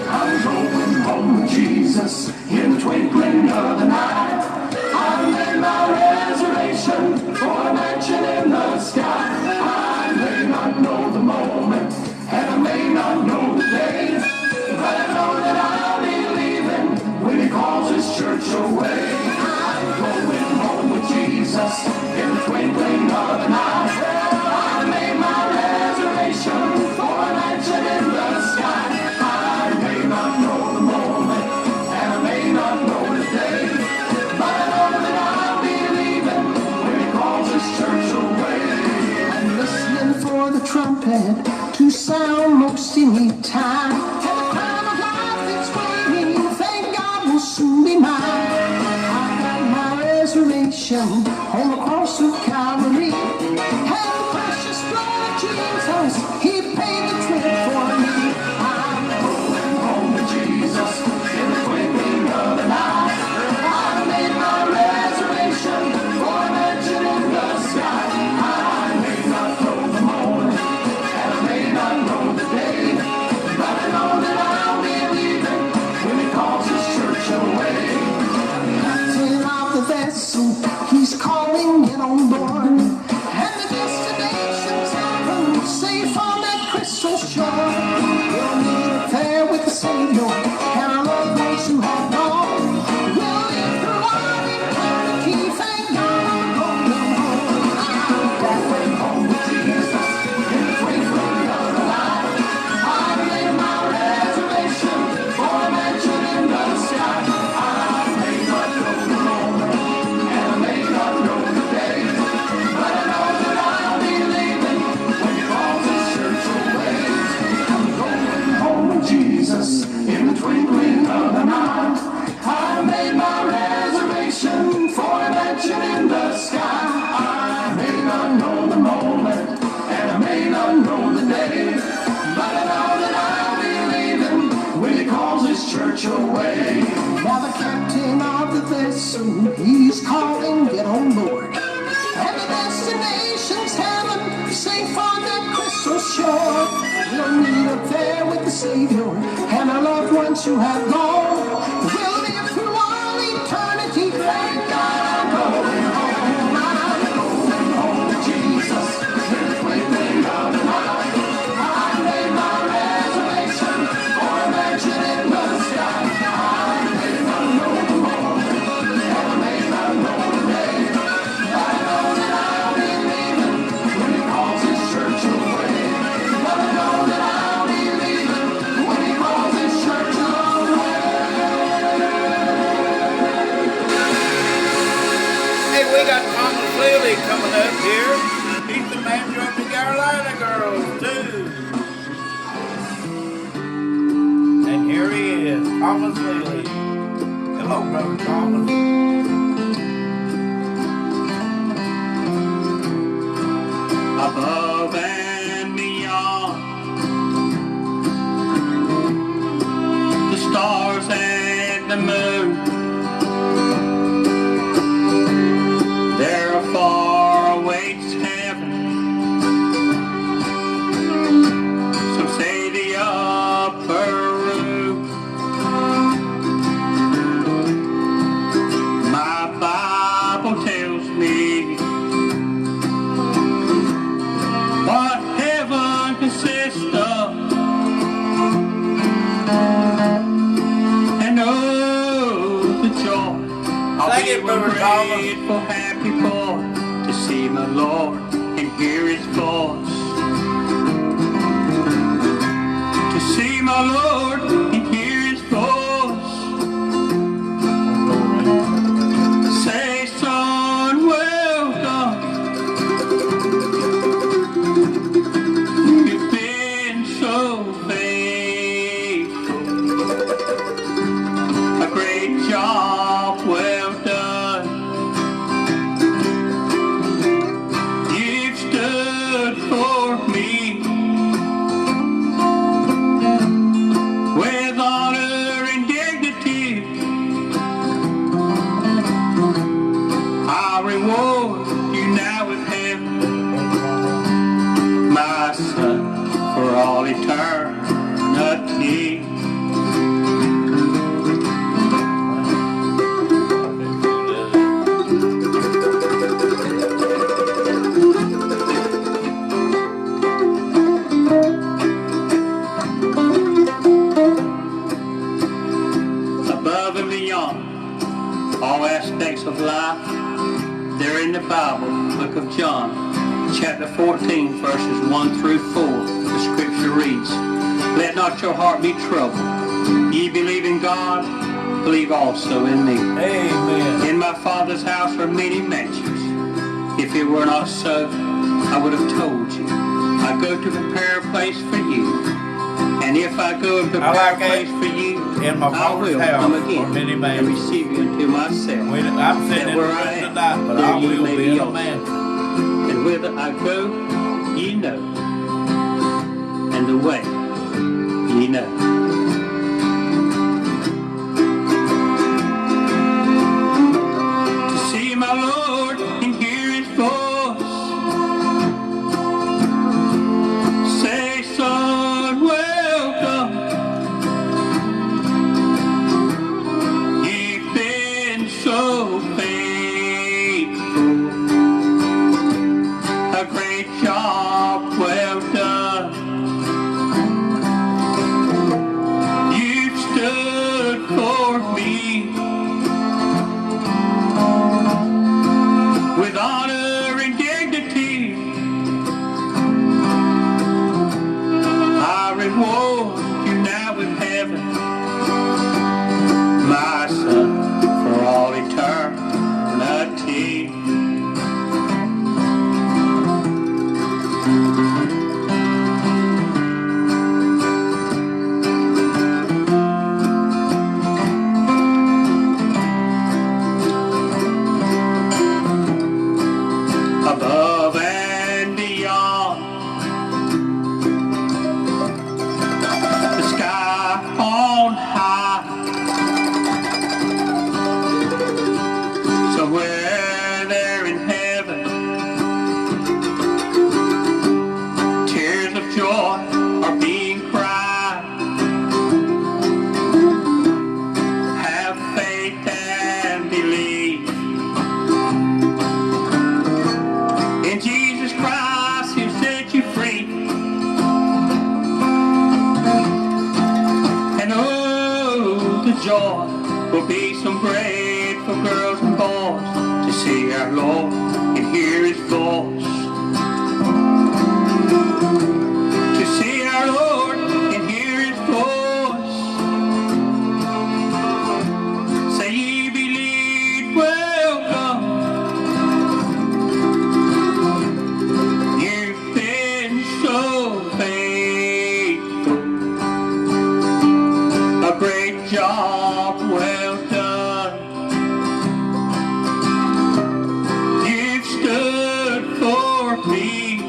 I'm going home with Jesus in the twinkling of an eye. I made my reservation for a mansion in the sky. I may not know the moment, and I may not know the day, but I know that I'll be leaving when He calls His church away. I'm going home with Jesus in the twinkling of an eye. I made my reservation for a mansion in the sky. I may not know the moment, and I may not know the day, but I know that I'll be leaving when He calls His church away. I'm listening for the trumpet to sound most any time. And the crown of life that's waiting, thank God, will soon be mine. I got my reservation on the cross of Calvary. And the precious blood of Jesus, He paid the trip for me. I'm Going home with Jesus in the twinkling of an eye. I made my reservation for a mansion in the sky. I may not know the moment, and I may not know the day, but I know that I'll be leaving when He calls His church away. captain of the vessel, He's calling, get on board. And the destination's heaven, safe on that crystal shore. We'll meet up there with the Savior, and our loved ones who have gone. We'll live through all eternity, thank God I'm going home. Going home with Jesus in the twinkling of an eye. I made my reservation for a mansion in the sky. I may not know the moment, and I may not know the day, but I know that I'll be leaving when He calls His church away. I'm going home with Jesus in the twinkling of an eye. I made my reservation for a mansion in the sky. I may not know the moment, and I may not know the day, but I know that I'll be leaving when He calls His church away. Now the captain of the vessel, he's calling, get on board. And the destination's heaven, safe on that crystal shore. We'll meet up there with the Savior and our loved ones who have gone. We'll live through all eternity, thank God I'm going home. I'm Going home with Jesus in the twinkling of an eye. I made my reservation for a mansion in the sky. I may not know the moment, and I may not know the day, but I know that I'll be leaving when He calls His church away. But I know that I'll be leaving when He calls His church away. Hey, we got Thomas Lilly coming up here. He's the manager of the Carolina Girls, too. And here he is, Thomas Lilly. Hello, Brother Thomas. Above and beyond the stars and the moon, there far awaits heaven. Some say the upper room. My Bible tells me what heaven consists of, and oh, the joy I'll Sing be it, a Brother Thomas. grateful, happy boy to see my Lord and hear His voice. To see my Lord and hear His voice. Say, son, well done. You've been so faithful. A great job, well done. You've stood for me eternity. Above and beyond all aspects of life, there in the Bible, book of John, chapter 14, verses 1 through 4, the scripture reads, "Let not your heart be troubled. Ye believe in God, believe also in me. Amen. In my Father's house are many mansions. If it were not so, I would have told you. I go to prepare a place for you. And if I go and prepare like a place for you, In my I Father's will house come are again many and mansions. receive you unto myself. I'm sitting that in where the I room am, tonight, but there I ye will may be be in a also. mansion. And whither I go, ye know, and the way ye know." To see my Lord and hear his voice, say, "Son, welcome. You've been so faithful. A great job, well done. You've stood for me with honor and dignity. I reward you now in heaven, my son, for all eternity. Above and beyond the sky on high, somewhere there in heaven, tears of joy are being cried. Have faith and believe in Jesus Christ who set you free. And oh, the joy will be so great for girls and boys to see our Lord and hear his voice. To see our Lord and hear his voice. Say ye believe, welcome. You've been so faithful. A great job, well done. You've stood for me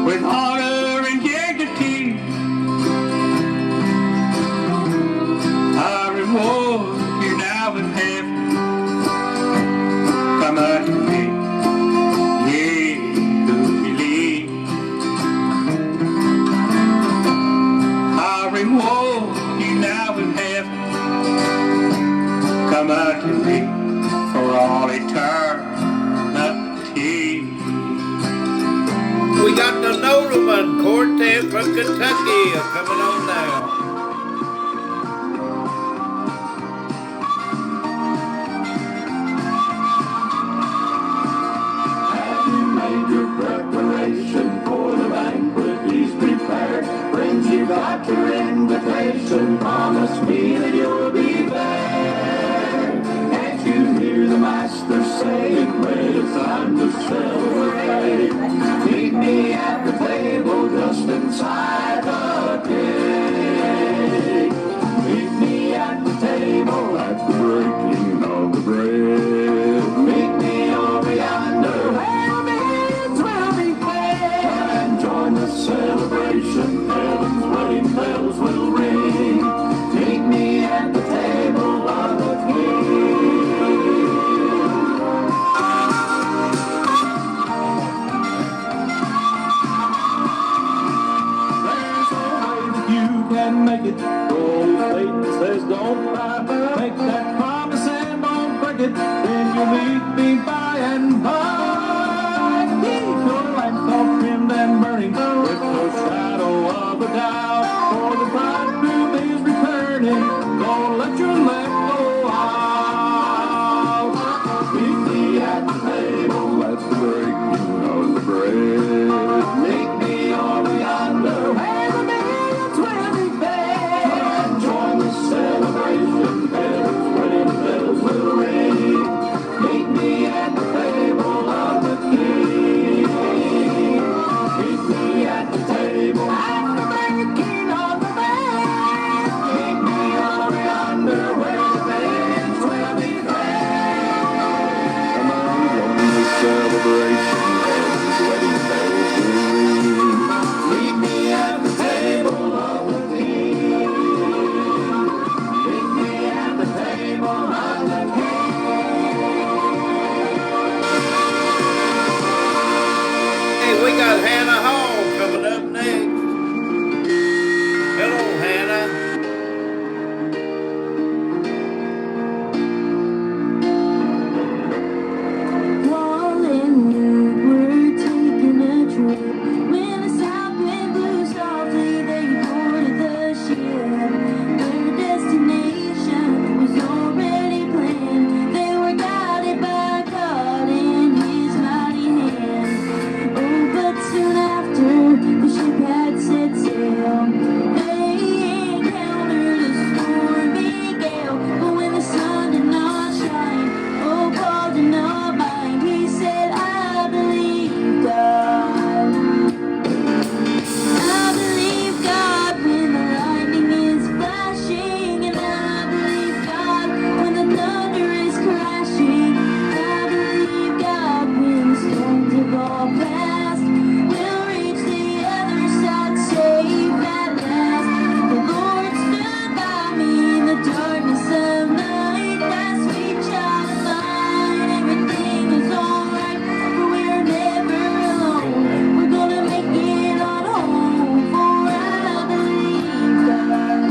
with honor and dignity. I reward you now in heaven. Come unto me, ye who believe. I reward you now in heaven. Come unto me for all eternity. We got the Nodelman Quartet from Kentucky coming on now. Have you made your preparation for the banquet he's prepared? Friends, you got your invitation. Promise me that you'll be there. Can't you hear the master saying, "Well, it's time to celebrate"? Meet me at the table just inside the gate. Meet me at the table at the breaking of the bread. Meet me over yonder where the hands will be fed. And join the celebration. Heaven's wedding bells will meet me by and by. Your lamps all trimmed and burning with no shadow of a doubt. For the bridegroom is returning, don't let your lamp go out. Meet me at the table at the breaking of the bread. Meet me over yonder where the bells will be fed. And join the celebration, bells, wedding bells will ring. Meet me at the table of the King. Meet me at the table at the breaking of the bread. Meet me over yonder where the bells will be fed. Come on, join the celebration, bells, wedding bells will ring. Meet me at the table of the King. Meet me at the table of the Hey, we got Hannah Hall coming up next. Hello, Hannah. Paul and Luke were taking a trip. When the south wind blew softly, they boarded the ship. Their destination was already planned. They were guided by God in His mighty hand. Oh, but soon after the ship had set sail, they encountered a stormy gale. But when the sun did not shine, oh, Paul did not mind. He said, I believe God. I believe God when the lightning is flashing, and I believe God when the thunder is crashing. I believe God when the storms have all passed. We'll reach the other side safe at last. The Lord stood by me in the darkness of night. That sweet child of mine, everything was alright, but we're never alone. We're gonna make it on home, for I believe God.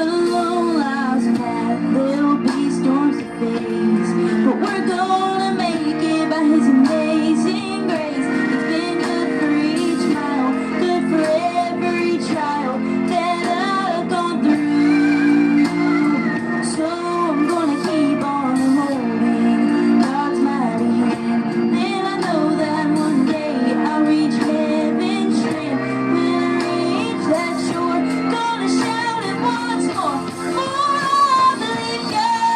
Along life's path, there'll be storms to face, but we're gonna make it by His amazing grace. It's been good for each mile, good for every trial that I've gone through. So I'm gonna keep on holding God's mighty hand. And I know that one day I'll reach heaven's strand. When I reach that shore, gonna shout it once more. Oh, I believe God.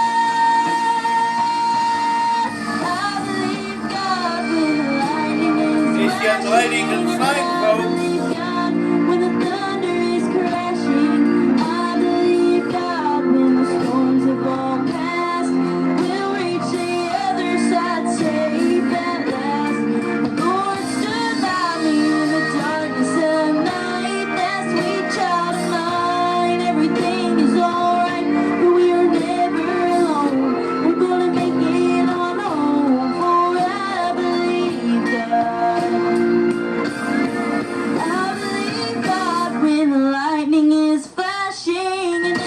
I believe God when the lightning is This young lady can sing, folks. God when the thunder is crashing. I believe God when the storms have all passed. We'll reach the other side safe at last. The Lord stood by me in the darkness of night. That sweet child of mine, everything is alright, but we are never alone. We're gonna make it on home, for I believe God. I believe God when the lightning is flashing, and I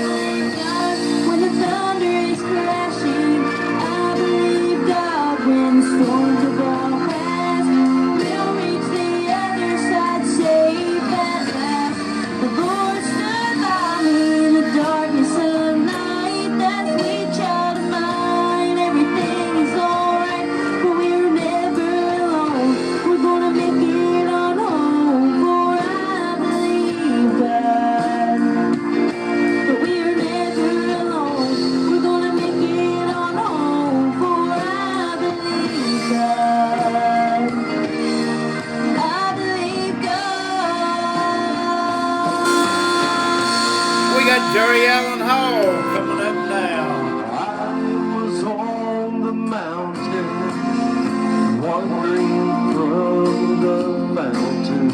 believe God when the thunder is crashing. I believe God when the storms have all passed. We'll reach the other side safe at last. The Lord stood by me in the darkness of night. That sweet child of mine, everything is alright, but we're never alone. We're gonna make it on home, for I believe God. But we're never alone. We're gonna make it on home, for I believe God. I believe God. We got Jerry Allen Hall coming up now. I was on the mountain, wandering from the mountain,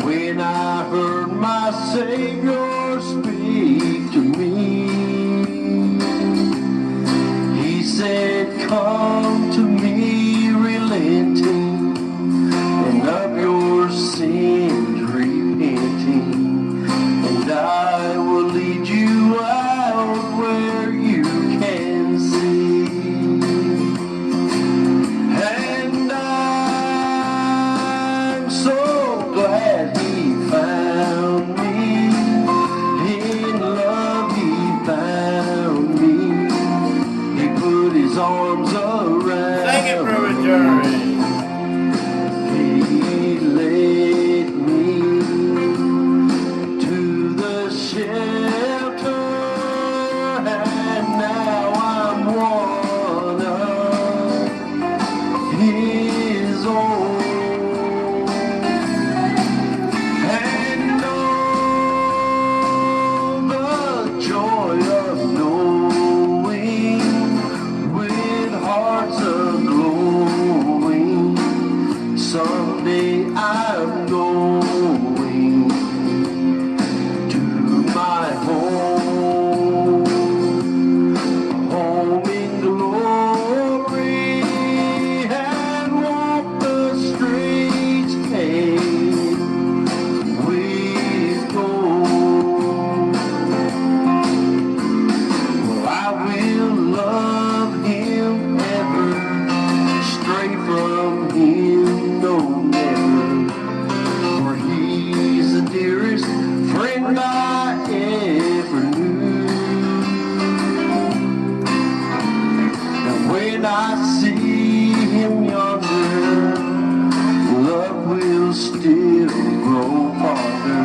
when I heard my Savior speak to me. He said, come to me, relenting, and of your sins repenting, and I will lead you out where you can journey. He led me to the shelter, and now I'm one of his own. And oh, the joy of knowing, with hearts aglow, someday I'm going to my home, home in glory, and walk the streets paved with gold. Well, I will love him ever, stray from him no never, for he's the dearest friend I ever knew. And when I see him yonder, love will still grow farther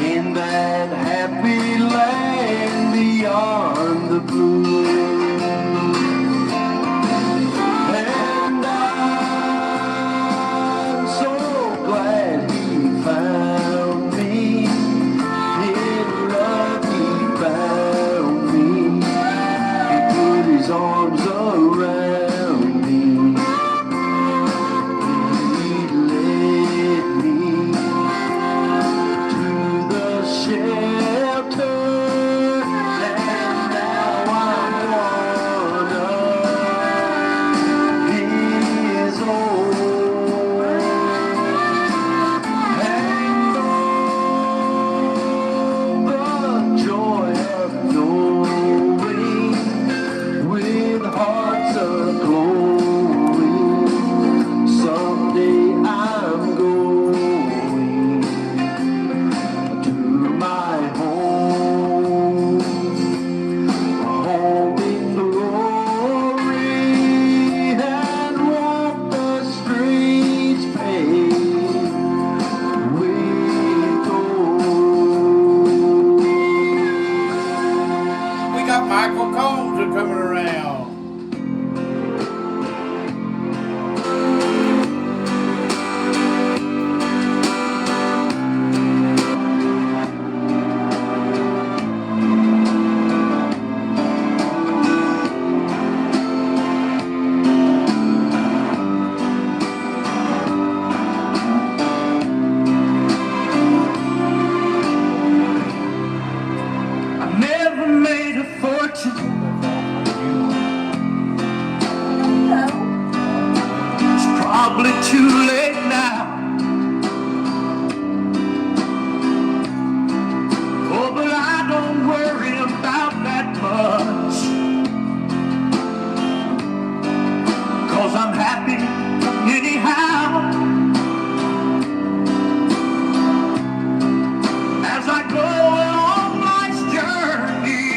in that happy land beyond the blue. And I'm so glad he found me. In love he found me. He put his arms around me. He led me to the shelter, and now I'm one of his own. And oh, the joy of knowing, with hearts aglow, someday I'm going to my home, home in glory, and walk the streets paved with gold. We got Michael Combs coming around. I never made a fortune. It's probably too late now. Oh, but I don't worry about that much, 'cause I'm happy anyhow. As I go along life's journey,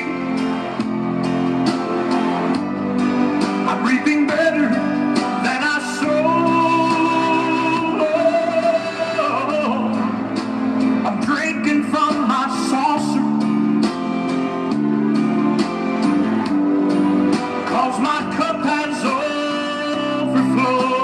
I'm reaping better than I sowed. I'm drinking from my saucer, 'cause my cup has overflowed.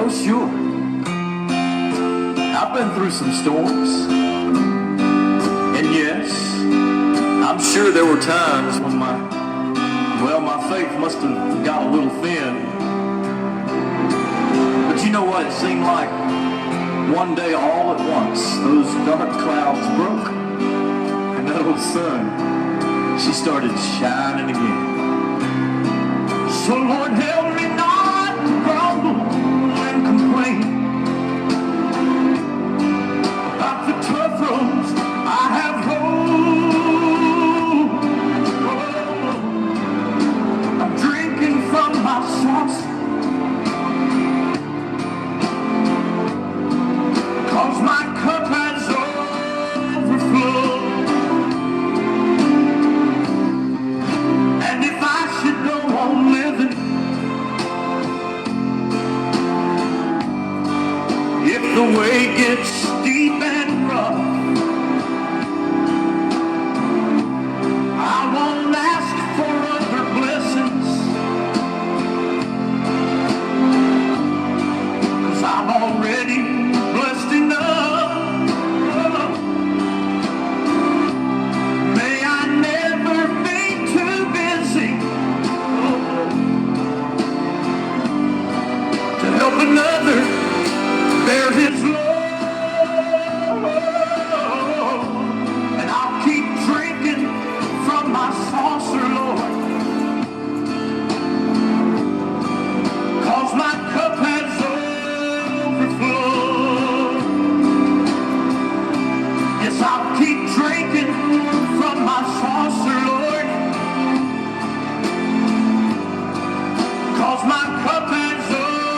Well, sure. I've been through some storms. And yes, I'm sure there were times when my faith must have got a little thin. But you know what? It seemed like one day all at once, those dark clouds broke. And that old sun, she started shining again. So Lord, help me not to grumble and complain about the tough roads I have rode. I'm drinking from my sauce, 'cause my cup has overflowed. And if I should go on living, if the way gets steep and rough, I won't ask for other blessings, 'cause I'm already blessed enough. May I never be too busy to help another bear his load. And I'll keep drinking from my saucer, Lord, 'cause my cup has overflowed. Yes, I'll keep drinking from my saucer, Lord, 'cause my cup has overflowed.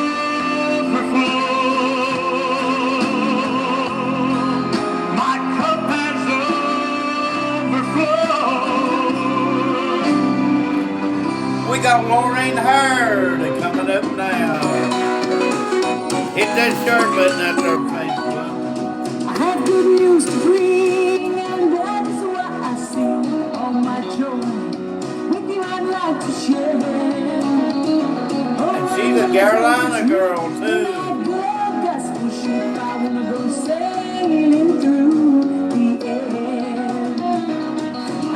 My cup has overflowed. We got Lorraine Hurd coming up now. Hit that share button out there, Facebook. I have good news to bring, and that is why I sing all my joy. With you I'd like to share. And she's a Carolina girl, too. That gospel ship, I wanna go sailing through the air.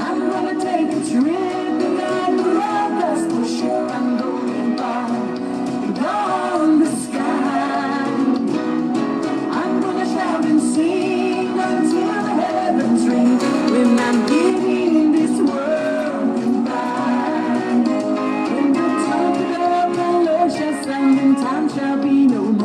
I'm gonna take a trip in that gospel ship. I'm going far beyond the sky. I'm gonna shout and sing until the heavens ring when I'm giving this world goodbye. When the trumpet of the Lord shall sound and time shall be no more.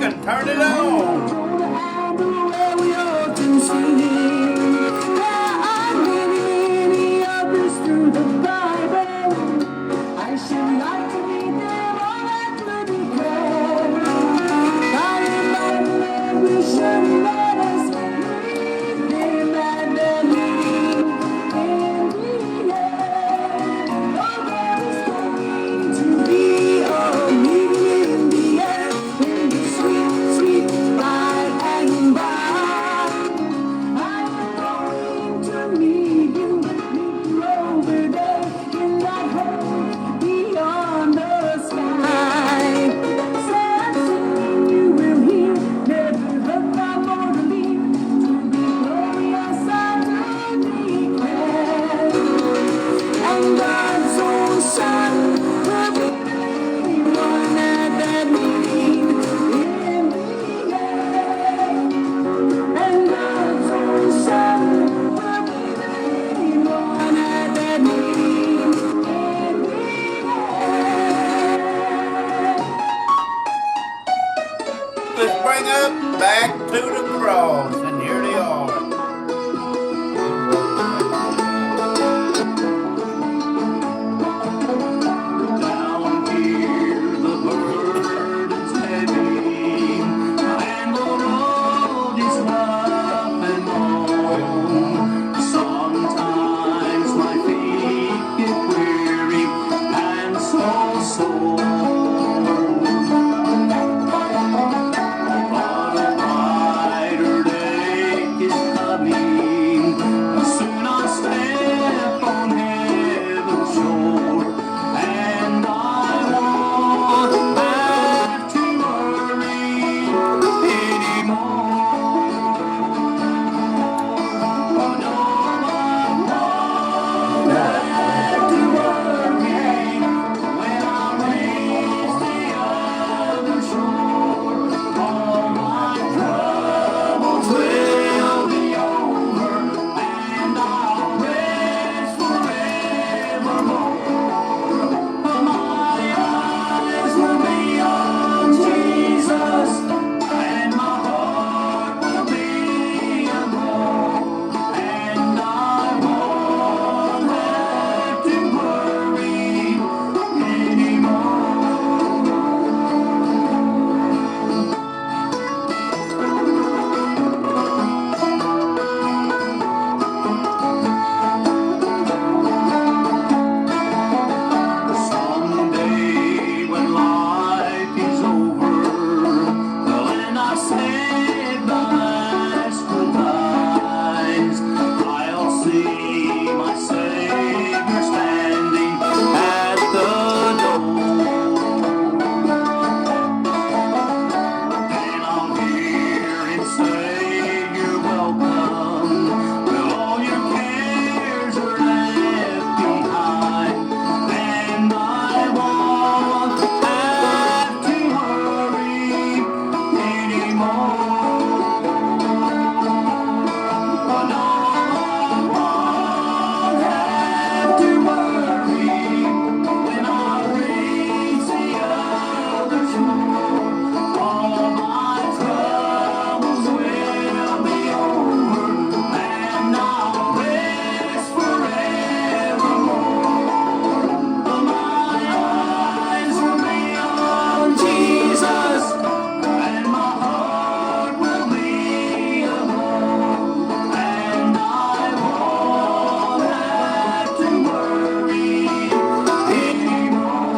can turn it on. Let's bring up back to the cross, and here they are. Down here the burden's heavy, and the road is rough and long. Sometimes my feet get weary and so sore. But a brighter day is coming. Soon I'll step on heaven's shore, and I won't have to worry anymore. No, I won't have to worry when I reach the other shore. All my troubles will be over, and I'll rest forevermore. My eyes will be on Jesus, and my heart will be aglow, and I won't have to worry anymore. Someday when life is over, when I say the last goodbyes, I'll see my Savior standing at the door. Then I'll hear him say, "You're welcome. Well, all your cares are left behind, and I won't have to worry anymore." No, I won't have to worry when I reach the other shore. All my troubles will be over, and I'll rest forevermore. My eyes will be on Jesus, and my heart will be aglow, and I won't have to worry anymore.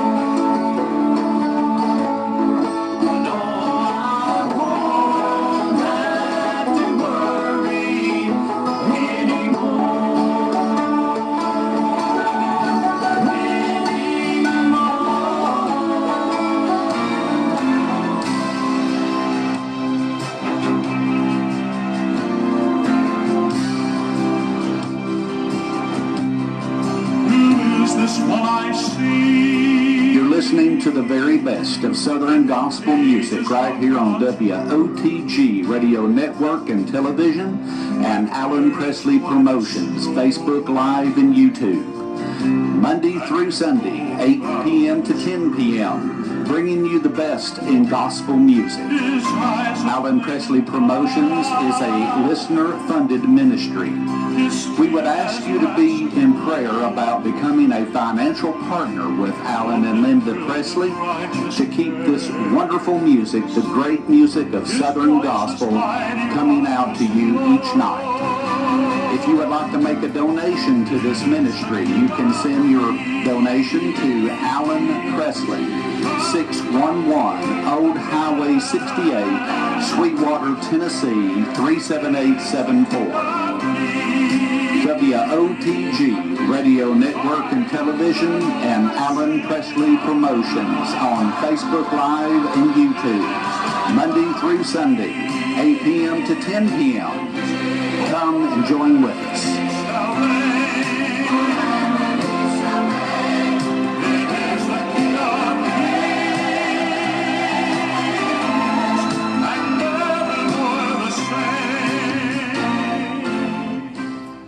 No, I won't have to worry Is this what I see? You're listening to the very best of Southern gospel music right here on WOTG Radio Network and Television, and Alan Presley Promotions, Facebook Live and YouTube. Monday through Sunday, 8 p.m. to 10 p.m. bringing you the best in gospel music. Alan Presley Promotions is a listener-funded ministry. We would ask you to be in prayer about becoming a financial partner with Alan and Linda Presley to keep this wonderful music, the great music of Southern gospel, coming out to you each night. If you would like to make a donation to this ministry, you can send your donation to Alan Presley, 611 Old Highway 68, Sweetwater, Tennessee, 37874. WOTG Radio Network and Television and Alan Presley Promotions on Facebook Live and YouTube, Monday through Sunday, 8 p.m. to 10 p.m. Come and join with us.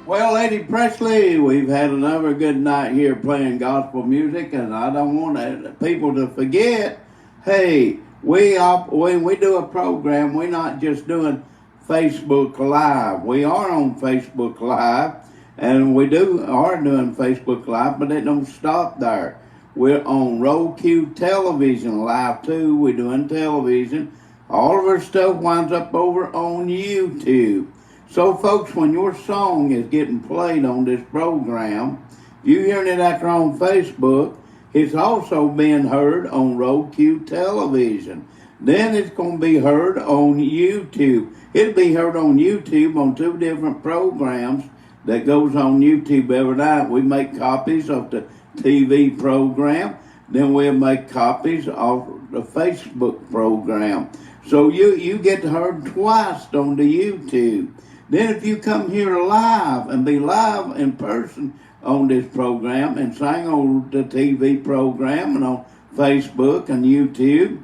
Well, Lady Presley, we've had another good night here playing gospel music, and I don't want people to forget, hey, when we do a program, we're not just doing Facebook Live. We are on Facebook Live, and are doing Facebook Live, but it don't stop there. We're on Roku Television Live too. We're doing television. All of our stuff winds up over on YouTube. So, folks, when your song is getting played on this program, you hearing it after on Facebook, it's also being heard on Roku Television. Then it's going to be heard on YouTube. It'll be heard on YouTube on 2 different programs that goes on YouTube every night. We make copies of the TV program, then we'll make copies of the Facebook program. So you get heard twice on the YouTube. Then if you come here live and be live in person on this program and sing on the TV program and on Facebook and YouTube,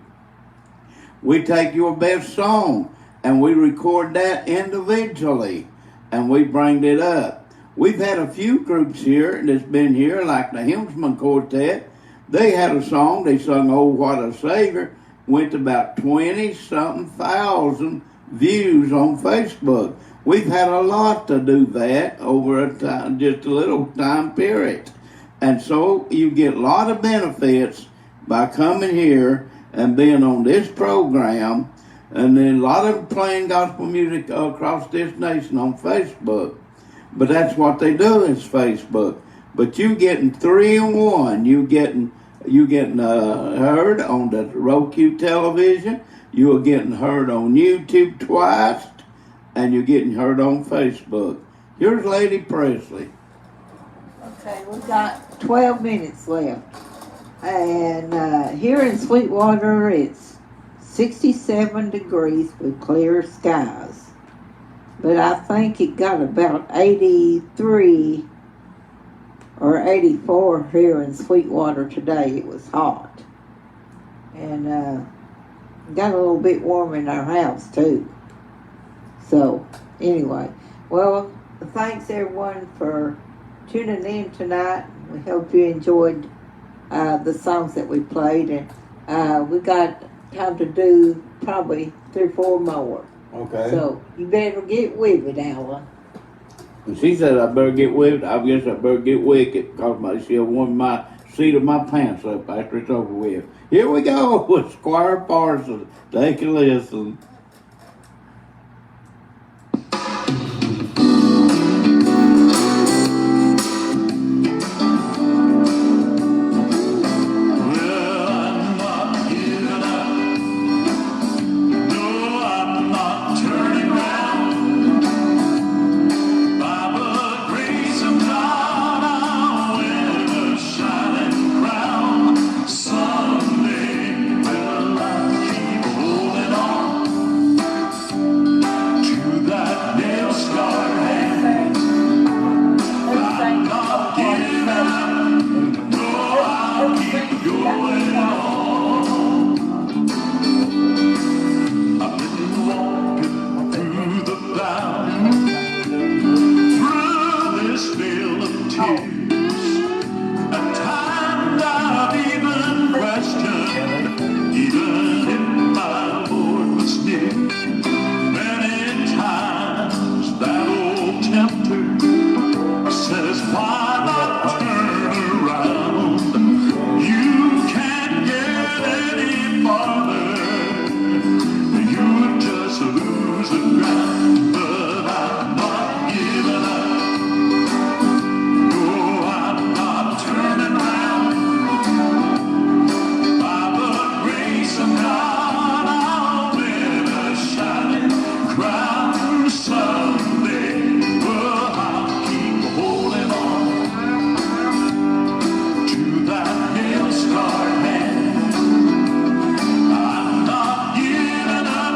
we take your best song and we record that individually and we bring it up. We've had a few groups here that's been here, like the Hymnsman Quartet. They had a song, they sung Oh What a Savior, went to about 20-something thousand views on Facebook. We've had a lot to do that over a time, just a little time period. And so you get a lot of benefits by coming here and being on this program, and then a lot of them playing gospel music across this nation on Facebook. But that's what they do is Facebook. But you getting 3-in-1. You getting heard on the Roku Television. You are getting heard on YouTube twice. And you're getting heard on Facebook. Here's Lady Presley. Okay, we've got 12 minutes left. And here in Sweetwater, it's 67 degrees with clear skies. But I think it got about 83 or 84 here in Sweetwater today. It was hot. And got a little bit warm in our house, too. So, anyway, well, thanks everyone for tuning in tonight. We hope you enjoyed the songs that we played, and we got time to do probably 3 or 4 more. Okay. So, you better get with it, Alan. And she said I better get with it. I guess I better get with it because she'll warm my seat of my pants up after it's over with. Here we go with Squire Parsons. Take a listen. Someday, will I keep holding on? Many times that old tempter says, why not turn around? You can't get any farther. You would just lose the ground. But I'm not giving up. No, I'm not turning around. By the grace of God, I'll win a shining crown someday. But I'll keep holding on to that nail-scarred hand. I'm not giving up.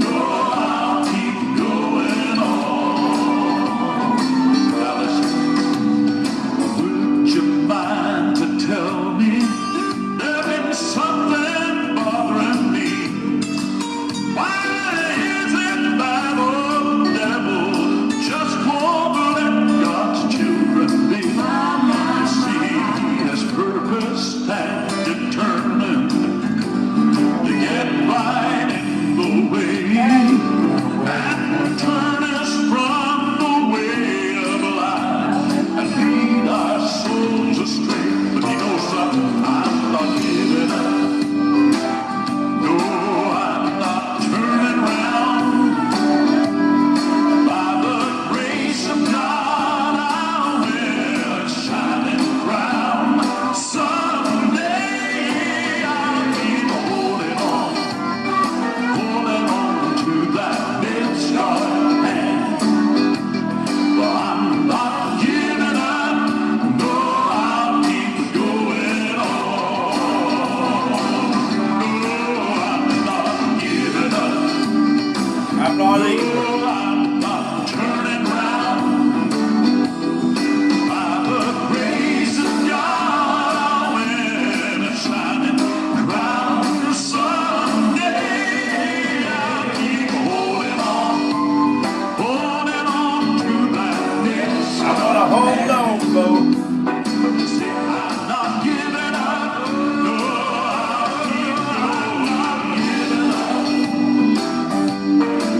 No, I'll keep going on. Now listen, would you mind to tell me there's been something bothering me? Why is it that old devil just won't let God's children be? You see, his purpose and determined to get right in the way and turn us from the way of life and lead our souls astray. But you know something, I'm not giving up. No, I'm not turning around. By the grace of God, I'll wear a shining crown. Someday I'll keep holding on to that nail-scarred hand. Well, I'm not giving up. No, I'll keep going on. No, I'm not giving up. I'm not either. No, I'm not turning round. By the grace of God, I'll win a shining crown. Someday I'll keep holding on to that nail-scarred I'm gonna hold on, folks. See, I'm not giving up. No, I'll keep going.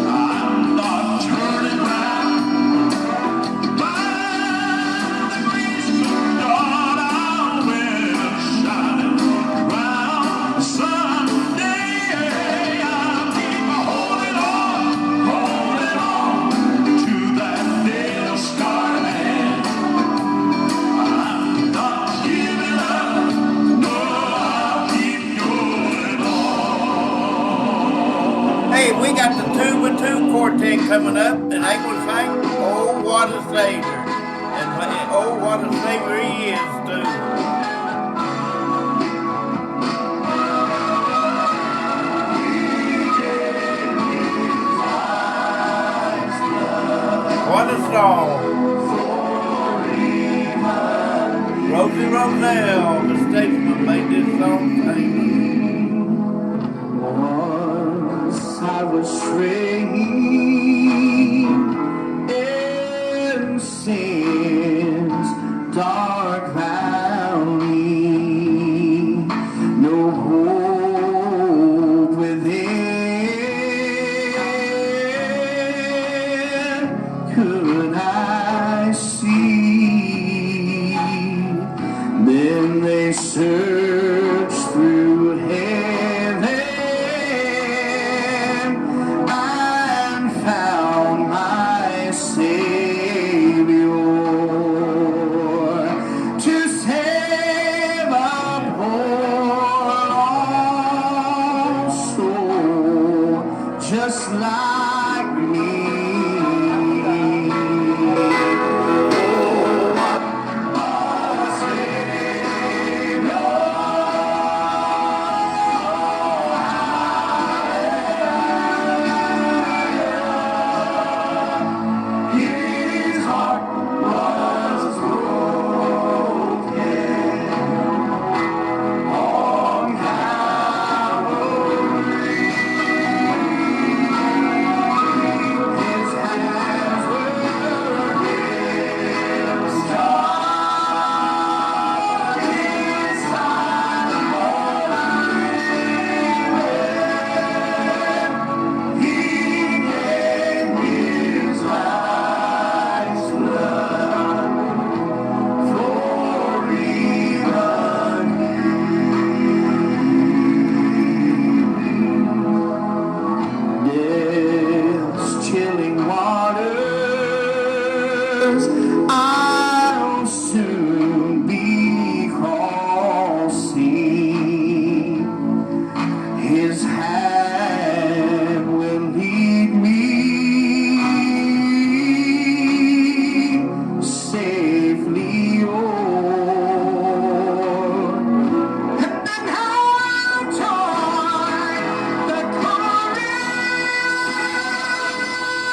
I'm not turning round. By the grace of God, I'll win a shining crown. Someday I'll keep holding on to that nail-scarred hand. I'm not giving up. No, I'll keep going on. Hey, we got the Tuba 2 Quartet coming up, and they gonna sing Oh, What a Savior. And oh, what a Savior he is, too. What a song. Rosie Roselle, the statesman, made this song famous. Once I was straying in sin's dark valley, no hope within could I see. Then they searched through heaven and found my Savior to save a poor lost soul just like me.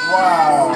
Wow.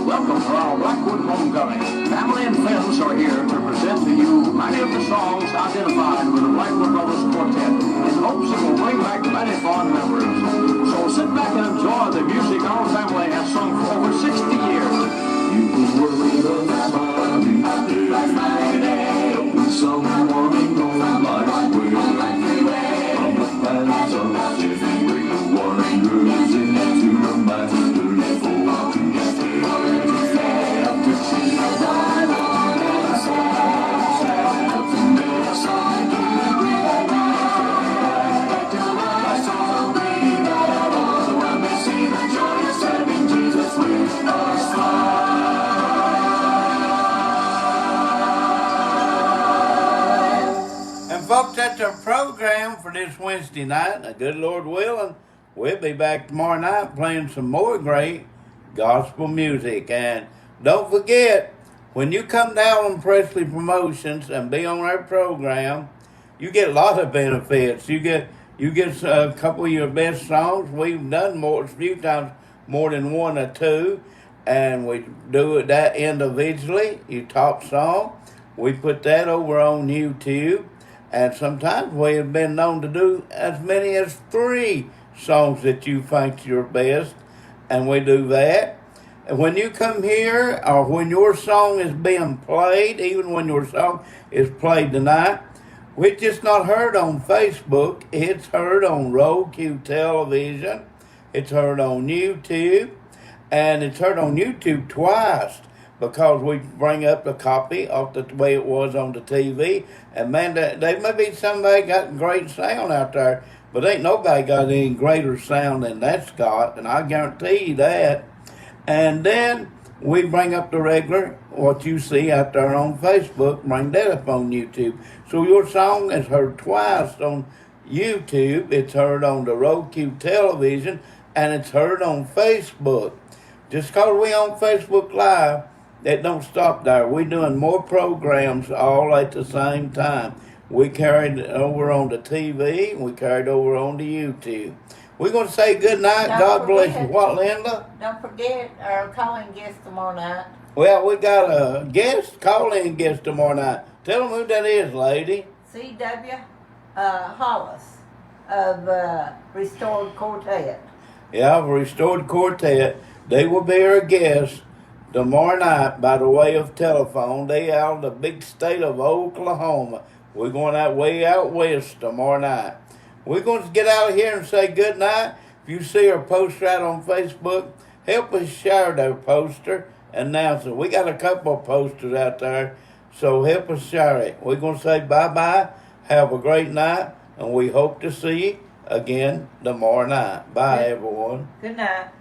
Welcome to our Blackwood homecoming. Family and friends are here to present to you many of the songs identified with the Blackwood Brothers Quartet in hopes it will bring back many fond memories. So sit back and enjoy the music our family has sung for over 60 years. You can worry about smiling day. Helping someone on life's way. From the paths of sin, bring the wanderers into the master's fold to stay. Folks, that's our program for this Wednesday night. Now, good Lord willing, we'll be back tomorrow night playing some more great gospel music. And don't forget, when you come to Alan Presley Promotions and be on our program, you get a lot of benefits. You get a couple of your best songs. We've done a few times more than one or two, and we do it that individually. Your top song, we put that over on YouTube. And sometimes we have been known to do as many as 3 songs that you think your best, and we do that. And when you come here, or when your song is being played, even when your song is played tonight, it's just not heard on Facebook. It's heard on Roku television. It's heard on YouTube, and it's heard on YouTube twice, because we bring up a copy of the way it was on the TV. And man, there may be somebody got great sound out there, but ain't nobody got any greater sound than that's got, and I guarantee you that. And then we bring up the regular, what you see out there on Facebook, bring that up on YouTube. So your song is heard twice on YouTube, it's heard on the Roku television, and it's heard on Facebook. Just because we on Facebook Live, that don't stop there. We're doing more programs all at the same time. We carried over on the TV, we carried over on the YouTube. We're going to say good night. God bless you. What, Linda? Don't forget our calling guest tomorrow night. Well, we got a call-in guest tomorrow night. Tell them who that is, lady. C.W. Hollis of Restored Quartet. Yeah, Restored Quartet. They will be our guests tomorrow night by the way of telephone. They out in the big state of Oklahoma. We're going out way out west tomorrow night. We're going to get out of here and say good night. If you see our poster out on Facebook, help us share that poster and announce it. We got a couple of posters out there, so help us share it. We're going to say bye-bye. Have a great night, and we hope to see you again tomorrow night. Bye, everyone. Good night.